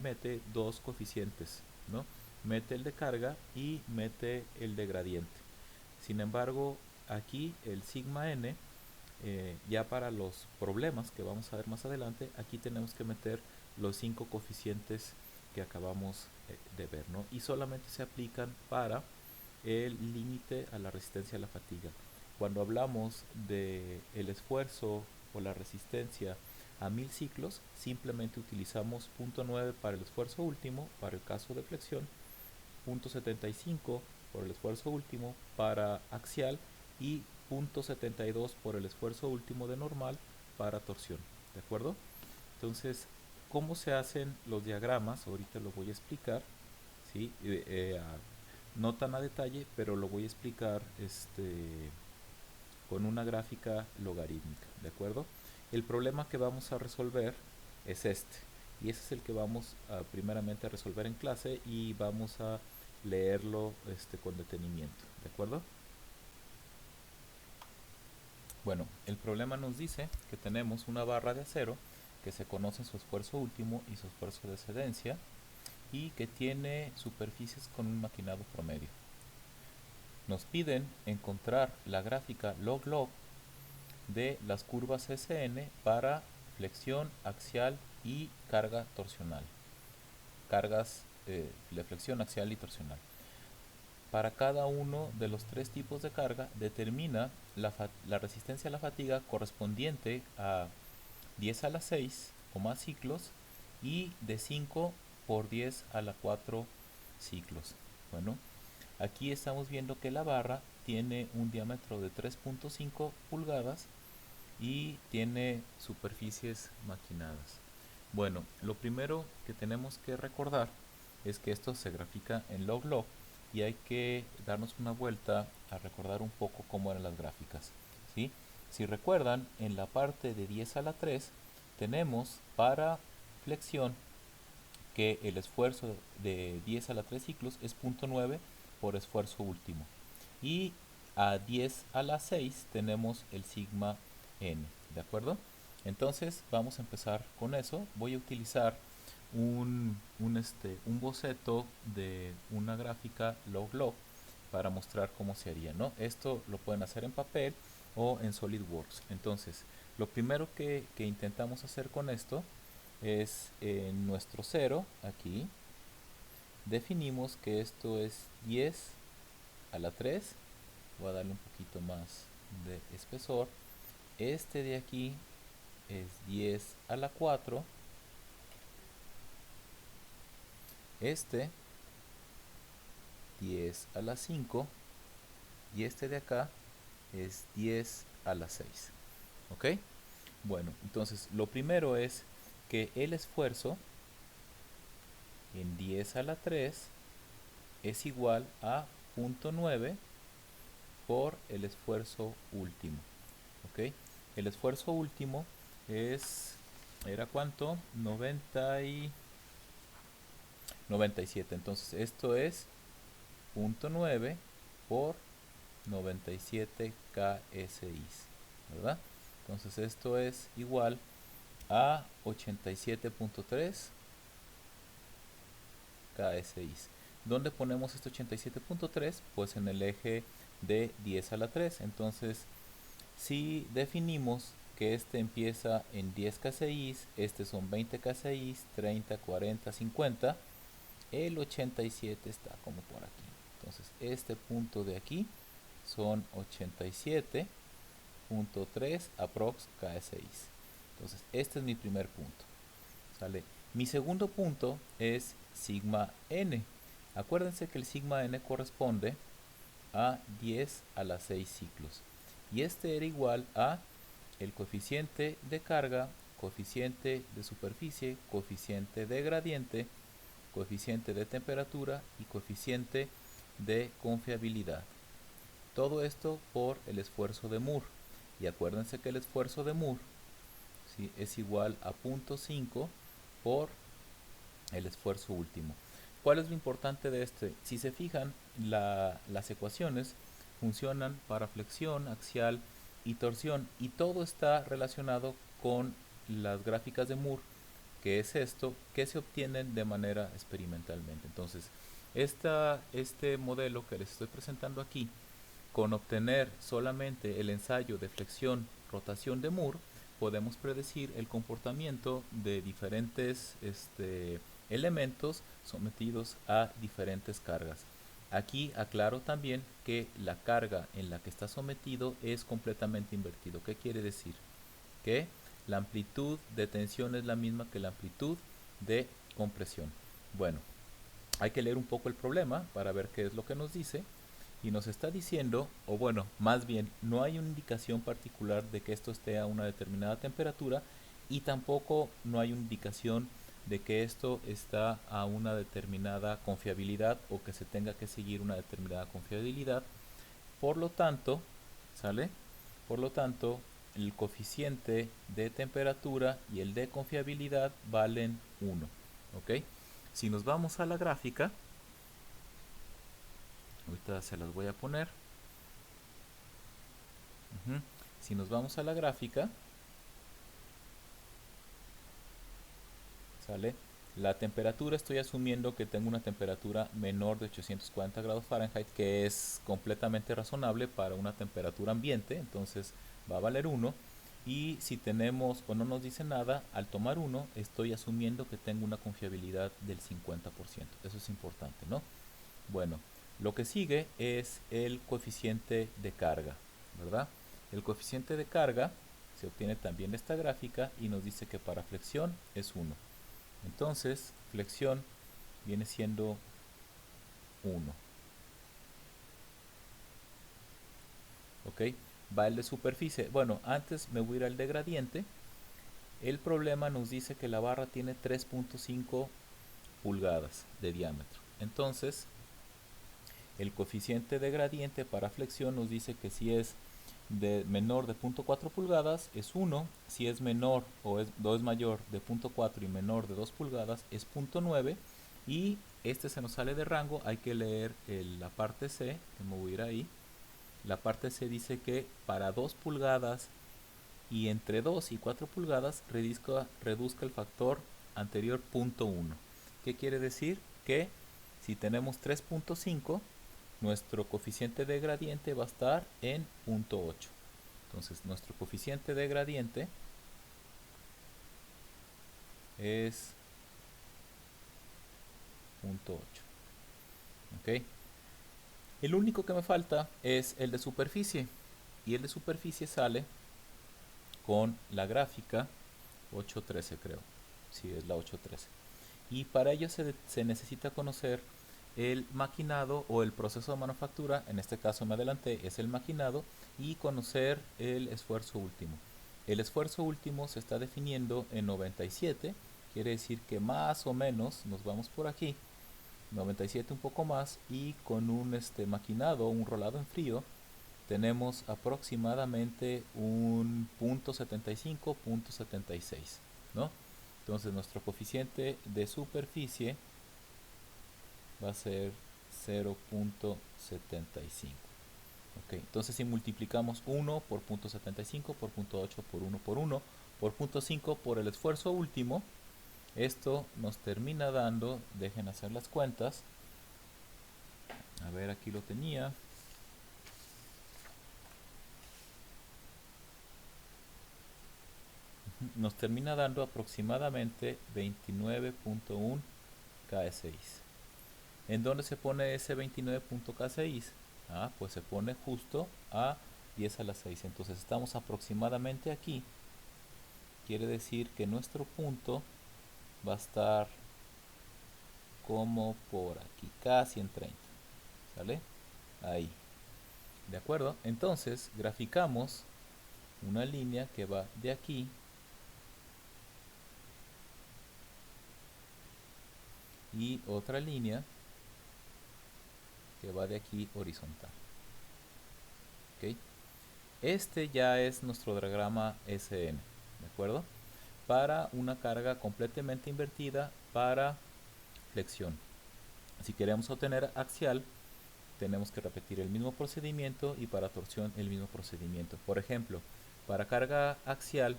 mete dos coeficientes, ¿no? Mete el de carga y mete el de gradiente. Sin embargo, aquí el sigma n, ya para los problemas que vamos a ver más adelante, aquí tenemos que meter los 5 coeficientes que acabamos de ver, ¿no? Y solamente se aplican para el límite a la resistencia a la fatiga. Cuando hablamos de el esfuerzo o la resistencia a 1000 ciclos, simplemente utilizamos punto 9 para el esfuerzo último, para el caso de flexión, punto 75 por el esfuerzo último para axial y punto 72 por el esfuerzo último de normal para torsión, ¿de acuerdo? Entonces, ¿cómo se hacen los diagramas? Ahorita lo voy a explicar, ¿sí? No tan a detalle, pero lo voy a explicar con una gráfica logarítmica, ¿de acuerdo? El problema que vamos a resolver es este, y ese es el que vamos a primeramente a resolver en clase y vamos a leerlo con detenimiento, ¿de acuerdo? Bueno, el problema nos dice que tenemos una barra de acero que se conoce su esfuerzo último y su esfuerzo de excedencia y que tiene superficies con un maquinado promedio. Nos piden encontrar la gráfica log-log de las curvas SN para flexión axial y carga torsional. Cargas de flexión axial y torsional. Para cada uno de los tres tipos de carga determina la resistencia a la fatiga correspondiente a 10 a la 6 o más ciclos y de 5 por 10 a la 4 ciclos. Bueno, aquí estamos viendo que la barra tiene un diámetro de 3.5 pulgadas y tiene superficies maquinadas. Bueno, lo primero que tenemos que recordar es que esto se grafica en log-log y hay que darnos una vuelta a recordar un poco cómo eran las gráficas, ¿sí? Si recuerdan, en la parte de 10 a la 3 tenemos para flexión que el esfuerzo de 10 a la 3 ciclos es 0.9 por esfuerzo último. Y a 10 a la 6 tenemos el sigma n, ¿de acuerdo? Entonces vamos a empezar con eso. Voy a utilizar un boceto de una gráfica log-log para mostrar cómo se haría, ¿no? Esto lo pueden hacer en papel o en SolidWorks. Entonces, lo primero que intentamos hacer con esto es en nuestro 0, aquí, definimos que esto es 10 a la 3. Voy a darle un poquito más de espesor. Este de aquí es 10 a la 4. Este 10 a la 5. Y este de acá es 10 a la 6. ¿Ok? Bueno, entonces lo primero es que el esfuerzo en 10 a la 3 es igual a 0.9 por el esfuerzo último. ¿Ok? El esfuerzo último ¿era cuánto? 97. Entonces esto es 0.9 por 97 KSI, ¿verdad? Entonces esto es igual a 87.3 KSI. ¿Dónde ponemos este 87.3? Pues en el eje de 10 a la 3. Entonces, si definimos que este empieza en 10 KSI, este son 20 KSI, 30, 40, 50, el 87 está como por aquí. Entonces, este punto de aquí son 87.3 aprox KSI. Entonces, este es mi primer punto. ¿Sale? Mi segundo punto es sigma n. Acuérdense que el sigma n corresponde a 10 a la 6 ciclos. Y este era igual a el coeficiente de carga, coeficiente de superficie, coeficiente de gradiente, coeficiente de temperatura y coeficiente de confiabilidad. Todo esto por el esfuerzo de Moore. Y acuérdense que el esfuerzo de Moore, ¿sí?, es igual a 0.5 por el esfuerzo último. ¿Cuál es lo importante de este? Si se fijan, las ecuaciones funcionan para flexión, axial y torsión, y todo está relacionado con las gráficas de Moore, que es esto, que se obtienen de manera experimentalmente. Entonces, este modelo que les estoy presentando aquí, con obtener solamente el ensayo de flexión, rotación de Moore, podemos predecir el comportamiento de diferentes elementos sometidos a diferentes cargas. Aquí aclaro también que la carga en la que está sometido es completamente invertido. ¿Qué quiere decir? Que la amplitud de tensión es la misma que la amplitud de compresión. Bueno, hay que leer un poco el problema para ver qué es lo que nos dice. Y nos está diciendo, o bueno, más bien, no hay una indicación particular de que esto esté a una determinada temperatura, y tampoco no hay una indicación de que esto está a una determinada confiabilidad o que se tenga que seguir una determinada confiabilidad. Por lo tanto, ¿sale? Por lo tanto, el coeficiente de temperatura y el de confiabilidad valen 1. ¿Ok? Si nos vamos a la gráfica, ahorita se las voy a poner. Si nos vamos a la gráfica, ¿sale? La temperatura, estoy asumiendo que tengo una temperatura menor de 840 grados Fahrenheit, que es completamente razonable para una temperatura ambiente, entonces va a valer 1. Y si tenemos o no nos dice nada, al tomar 1, estoy asumiendo que tengo una confiabilidad del 50%. Eso es importante, ¿no? Bueno, lo que sigue es el coeficiente de carga, ¿verdad? El coeficiente de carga se obtiene también de esta gráfica y nos dice que para flexión es 1. Entonces, flexión viene siendo 1. ¿Ok? Va el de superficie. Bueno, antes me voy a ir al de gradiente. El problema nos dice que la barra tiene 3.5 pulgadas de diámetro. Entonces, el coeficiente de gradiente para flexión nos dice que si es menor de 0.4 pulgadas es 1, si es menor o es mayor de 0.4 y menor de 2 pulgadas es 0.9, y este se nos sale de rango. Hay que leer la parte C, que me voy a ir ahí. La parte C dice que para 2 pulgadas y entre 2 y 4 pulgadas reduzca el factor anterior 0.1. ¿Qué quiere decir? Que si tenemos 3.5, nuestro coeficiente de gradiente va a estar en 0.8. Entonces nuestro coeficiente de gradiente es 0.8. ¿Ok? El único que me falta es el de superficie. Y el de superficie sale con la gráfica 8.13, creo. Sí, es la 8.13. Y para ello se necesita conocer el maquinado o el proceso de manufactura. En este caso me adelanté, es el maquinado, y conocer el esfuerzo último. El esfuerzo último se está definiendo en 97, quiere decir que más o menos nos vamos por aquí, 97 un poco más, y con un maquinado, un rolado en frío, tenemos aproximadamente un .75, .76, ¿no? Entonces nuestro coeficiente de superficie va a ser 0.75. Ok, entonces si multiplicamos 1 por .75 por .8 por 1 por 1 por .5 por el esfuerzo último, esto nos termina dando, dejen hacer las cuentas, a ver, aquí lo tenía, nos termina dando aproximadamente 29.1 KSI. ¿En dónde se pone ese 29 KSI? Pues se pone justo a 10 a la 6. Entonces estamos aproximadamente aquí. Quiere decir que nuestro punto va a estar como por aquí, casi en 30. ¿Sale? Ahí. ¿De acuerdo? Entonces graficamos una línea que va de aquí y otra línea que va de aquí horizontal. ¿Ok? Este ya es nuestro diagrama SN, ¿de acuerdo? Para una carga completamente invertida para flexión. Si queremos obtener axial, tenemos que repetir el mismo procedimiento, y para torsión el mismo procedimiento. Por ejemplo, para carga axial,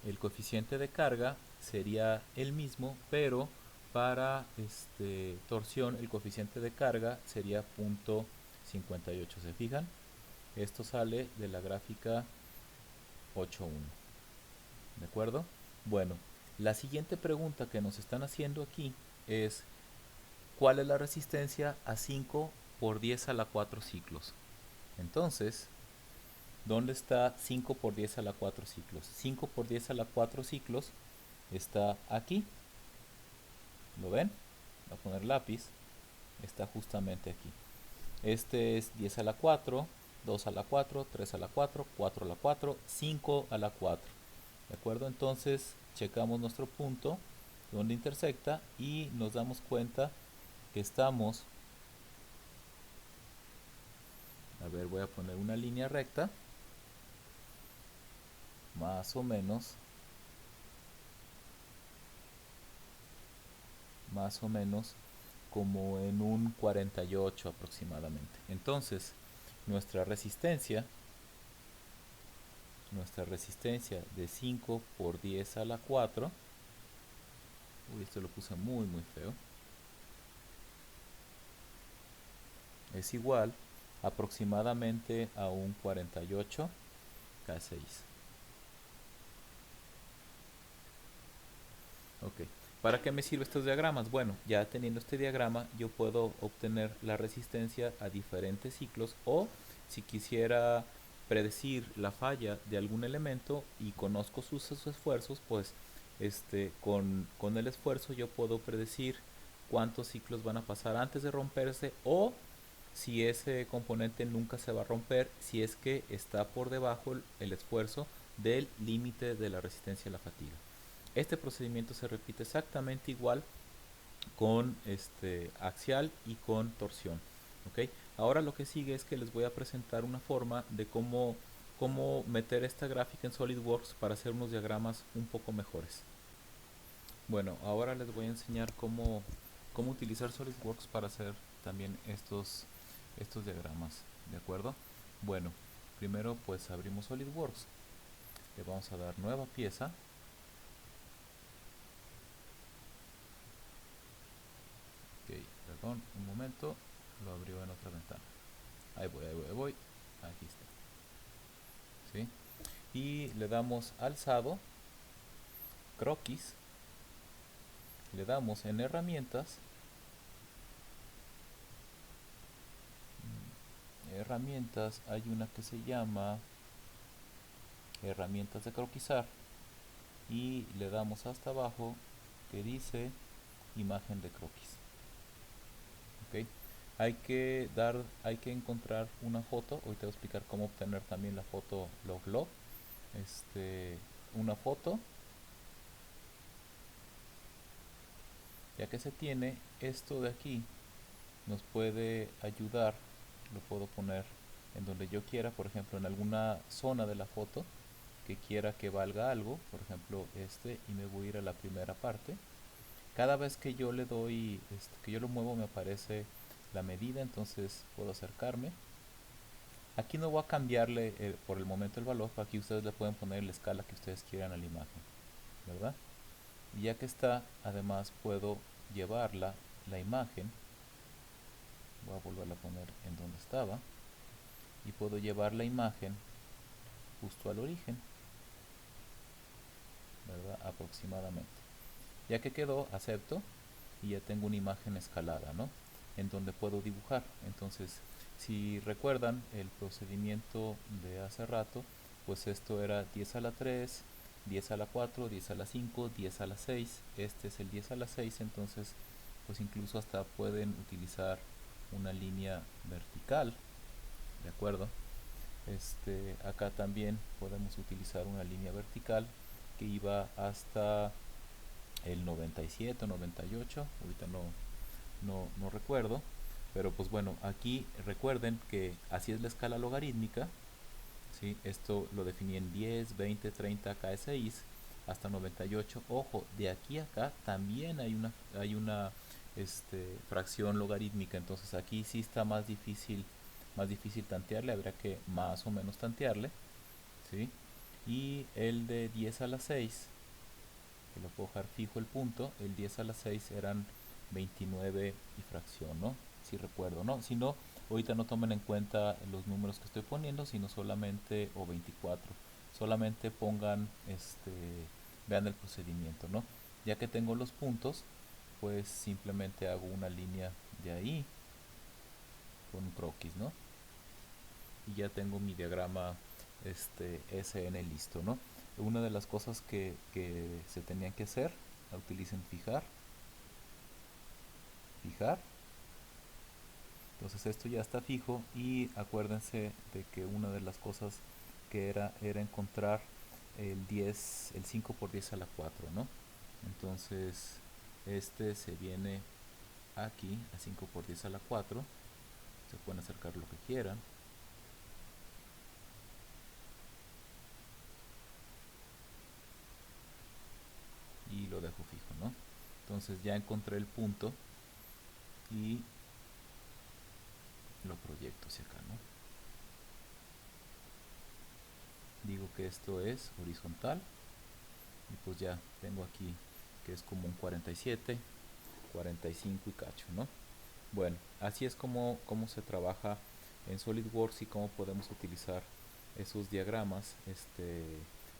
el coeficiente de carga sería el mismo, pero para torsión el coeficiente de carga sería .58. ¿Se fijan? Esto sale de la gráfica 8.1. ¿De acuerdo? Bueno, la siguiente pregunta que nos están haciendo aquí es: ¿cuál es la resistencia a 5 por 10 a la 4 ciclos? Entonces, ¿dónde está 5 por 10 a la 4 ciclos? 5 por 10 a la 4 ciclos está aquí. ¿Lo ven? Voy a poner lápiz. Está justamente aquí. Este es 10 a la 4, 2 a la 4, 3 a la 4, 4 a la 4, 5 a la 4. ¿De acuerdo? Entonces checamos nuestro punto donde intersecta y nos damos cuenta que estamos, a ver, voy a poner una línea recta, más o menos como en un 48 aproximadamente. Entonces nuestra resistencia de 5 por 10 a la 4, esto lo puse muy feo, es igual aproximadamente a un 48 K6. Ok, ¿para qué me sirven estos diagramas? Bueno, ya teniendo este diagrama yo puedo obtener la resistencia a diferentes ciclos, o si quisiera predecir la falla de algún elemento y conozco sus esfuerzos, pues con el esfuerzo yo puedo predecir cuántos ciclos van a pasar antes de romperse, o si ese componente nunca se va a romper si es que está por debajo el esfuerzo del límite de la resistencia a la fatiga. Este procedimiento se repite exactamente igual con axial y con torsión. ¿Ok? Ahora lo que sigue es que les voy a presentar una forma de cómo meter esta gráfica en SolidWorks para hacer unos diagramas un poco mejores. Bueno, ahora les voy a enseñar cómo utilizar SolidWorks para hacer también estos diagramas. ¿De acuerdo? Bueno, primero pues abrimos SolidWorks. Le vamos a dar nueva pieza. Ok, perdón, un momento, lo abrió en otra ventana. ahí voy. Aquí está. ¿Sí? Y le damos alzado, croquis, le damos en herramientas, herramientas, hay una que se llama herramientas de croquisar y le damos hasta abajo que dice imagen de croquis. ¿Ok? Hay que encontrar una foto. Hoy te voy a explicar cómo obtener también la foto log. Una foto, ya que se tiene esto de aquí, nos puede ayudar. Lo puedo poner en donde yo quiera, por ejemplo, en alguna zona de la foto que quiera que valga algo, por ejemplo y me voy a ir a la primera parte. Cada vez que yo le doy, que yo lo muevo, me aparece la medida, entonces puedo acercarme. Aquí no voy a cambiarle por el momento el valor, aquí ustedes le pueden poner la escala que ustedes quieran a la imagen, ¿verdad? Y ya que está, además puedo llevarla, la imagen, voy a volverla a poner en donde estaba, y puedo llevar la imagen justo al origen, ¿verdad? Aproximadamente. Ya que quedó, acepto y ya tengo una imagen escalada, ¿no? En donde puedo dibujar. Entonces, si recuerdan el procedimiento de hace rato, pues esto era 10 a la 3, 10 a la 4, 10 a la 5, 10 a la 6. Este es el 10 a la 6, entonces pues incluso hasta pueden utilizar una línea vertical, ¿de acuerdo? Acá también podemos utilizar una línea vertical que iba hasta el 97 o 98, ahorita no recuerdo, pero pues bueno, aquí recuerden que así es la escala logarítmica, ¿sí? Esto lo definí en 10, 20, 30, acá es 6, hasta 98. Ojo, de aquí a acá también hay una fracción logarítmica, entonces aquí sí está más difícil tantearle, habría que más o menos tantearle, ¿sí? Y el de 10 a la 6, que lo puedo dejar fijo el punto, el 10 a la 6 eran 29 y fracción, ¿no? Si recuerdo, ¿no? Si no, ahorita no tomen en cuenta los números que estoy poniendo, sino solamente, o 24, solamente pongan, vean el procedimiento, ¿no? Ya que tengo los puntos, pues simplemente hago una línea de ahí con un croquis, ¿no? Y ya tengo mi diagrama SN listo, ¿no? Una de las cosas que se tenían que hacer, la utilicen fijar. Entonces esto ya está fijo y acuérdense de que una de las cosas que era encontrar el 5 por 10 a la 4, ¿no? Entonces se viene aquí a 5 por 10 a la 4, se pueden acercar lo que quieran. Y lo dejo fijo, ¿no? Entonces ya encontré el punto y lo proyecto hacia acá, ¿no? Digo que esto es horizontal y pues ya tengo aquí que es como un 47, 45 y cacho, ¿no? Bueno, así es como se trabaja en SolidWorks y cómo podemos utilizar esos diagramas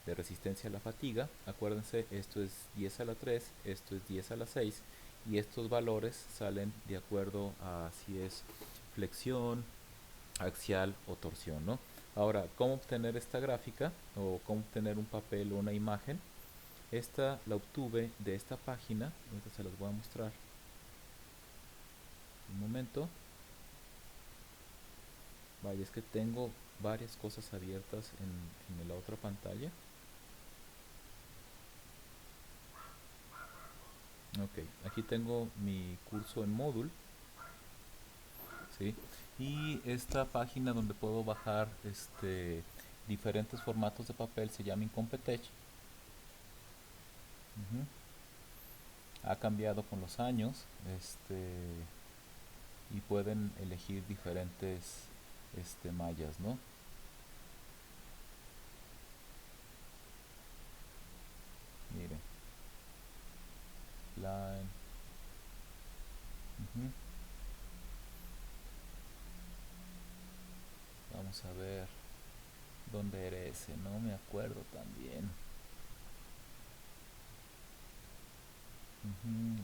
de resistencia a la fatiga. Acuérdense, esto es 10 a la 3, esto es 10 a la 6 y estos valores salen de acuerdo a si es flexión, axial o torsión, ¿no? Ahora, ¿cómo obtener esta gráfica o cómo obtener un papel o una imagen? Esta la obtuve de esta página, ahorita se las voy a mostrar. Un momento. Vaya, es que tengo varias cosas abiertas en la otra pantalla. Ok, aquí tengo mi curso en Moodle, ¿sí? Y esta página donde puedo bajar diferentes formatos de papel se llama Incompetech. Ujú. Ha cambiado con los años, y pueden elegir diferentes mallas, ¿no? Miren, line. Ujú. Vamos a ver dónde era ese, no me acuerdo también.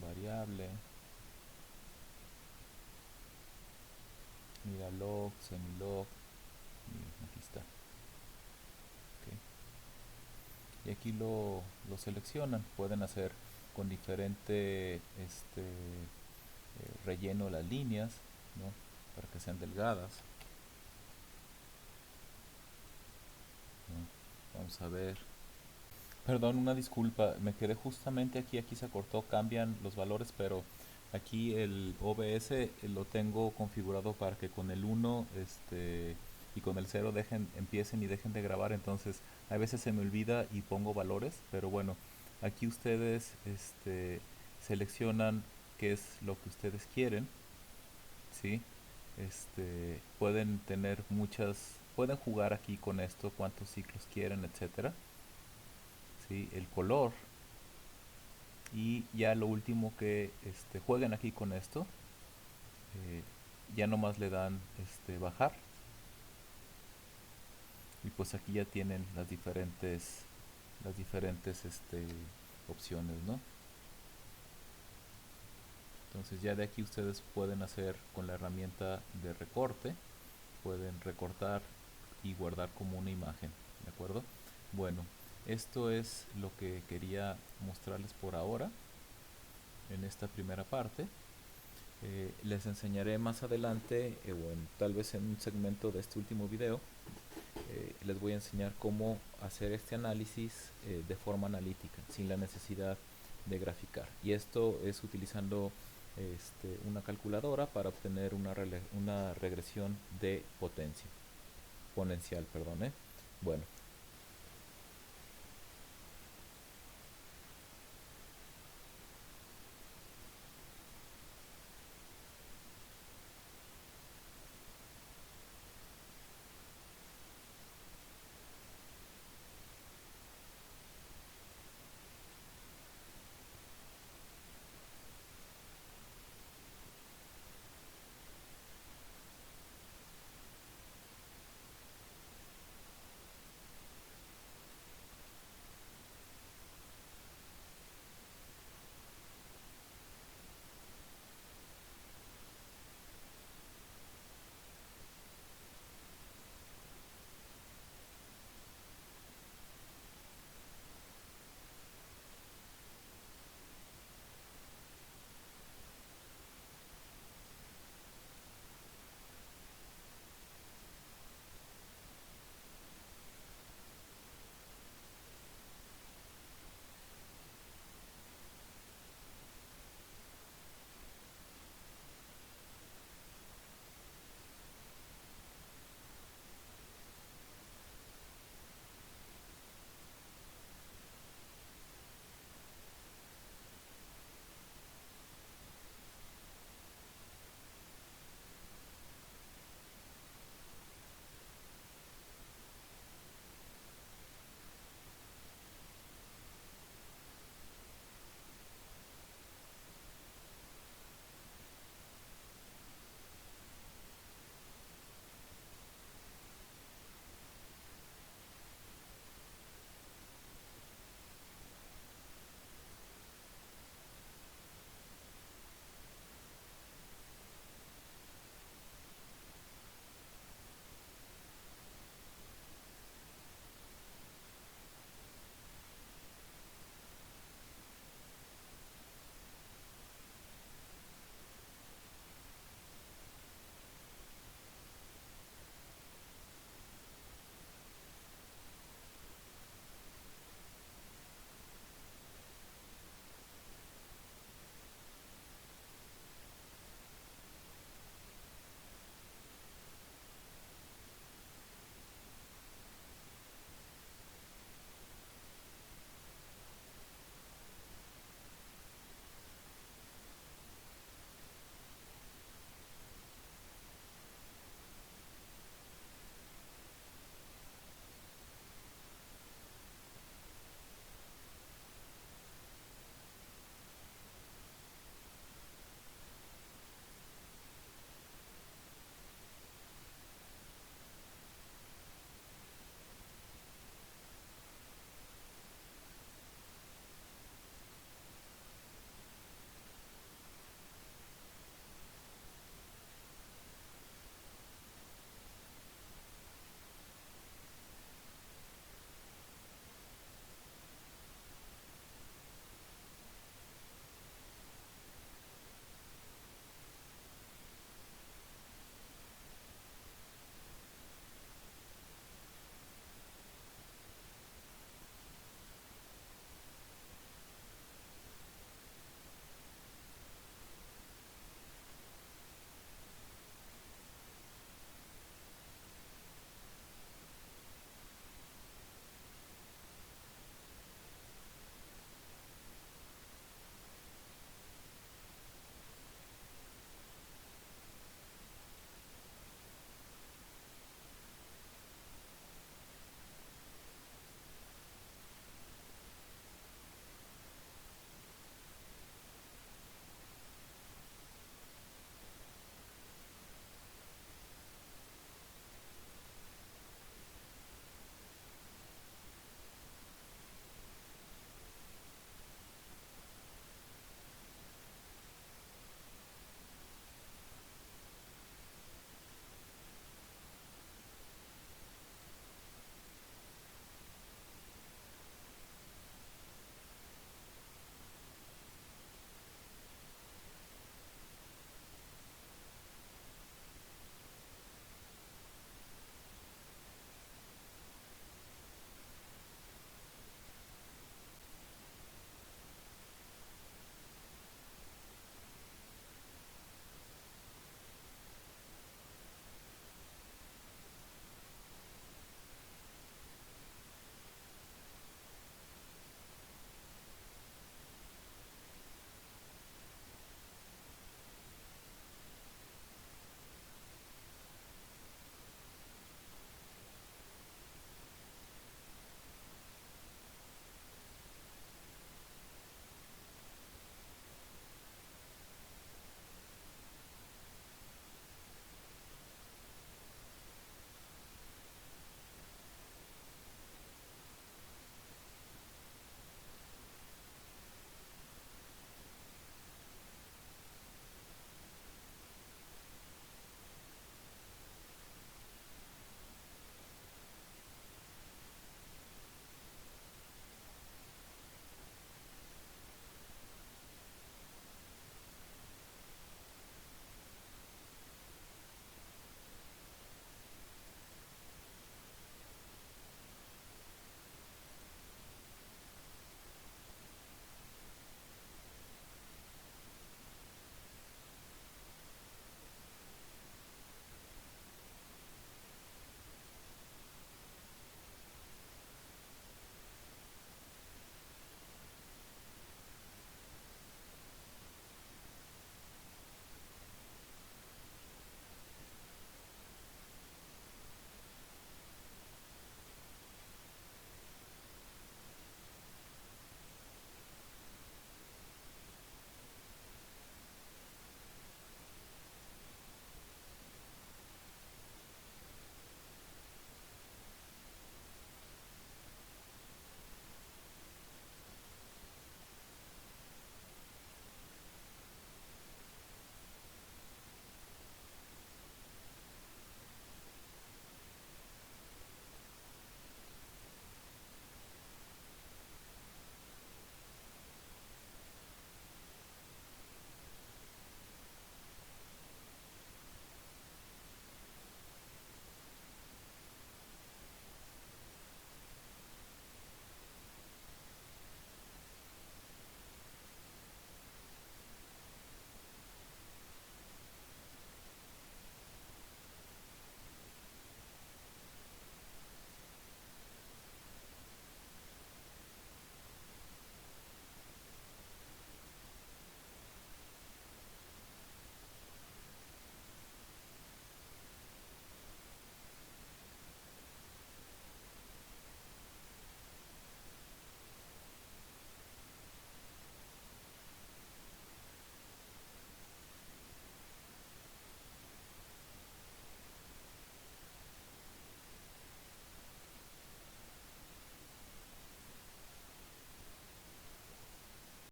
Variable, mira log, semilog, y aquí está. Okay. Y aquí lo seleccionan, pueden hacer con diferente relleno las líneas, ¿no? Para que sean delgadas, ¿no? Vamos a ver. Perdón, una disculpa, me quedé justamente aquí se cortó, cambian los valores, pero aquí el OBS lo tengo configurado para que con el 1 y con el 0 empiecen y dejen de grabar, entonces a veces se me olvida y pongo valores, pero bueno, aquí ustedes seleccionan qué es lo que ustedes quieren, ¿sí? Pueden tener pueden jugar aquí con esto, cuántos ciclos quieren, etcétera, ¿sí? El color. Y ya lo último que jueguen aquí con esto, eh, ya nomás le dan bajar y pues aquí ya tienen las diferentes opciones, ¿no? Entonces ya de aquí ustedes pueden hacer con la herramienta de recorte, pueden recortar y guardar como una imagen, ¿de acuerdo? Bueno, esto es lo que quería mostrarles por ahora en esta primera parte. Les enseñaré más adelante, tal vez en un segmento de este último video, les voy a enseñar cómo hacer este análisis de forma analítica, sin la necesidad de graficar. Y esto es utilizando una calculadora para obtener una regresión de potencia, exponencial, perdón. Bueno,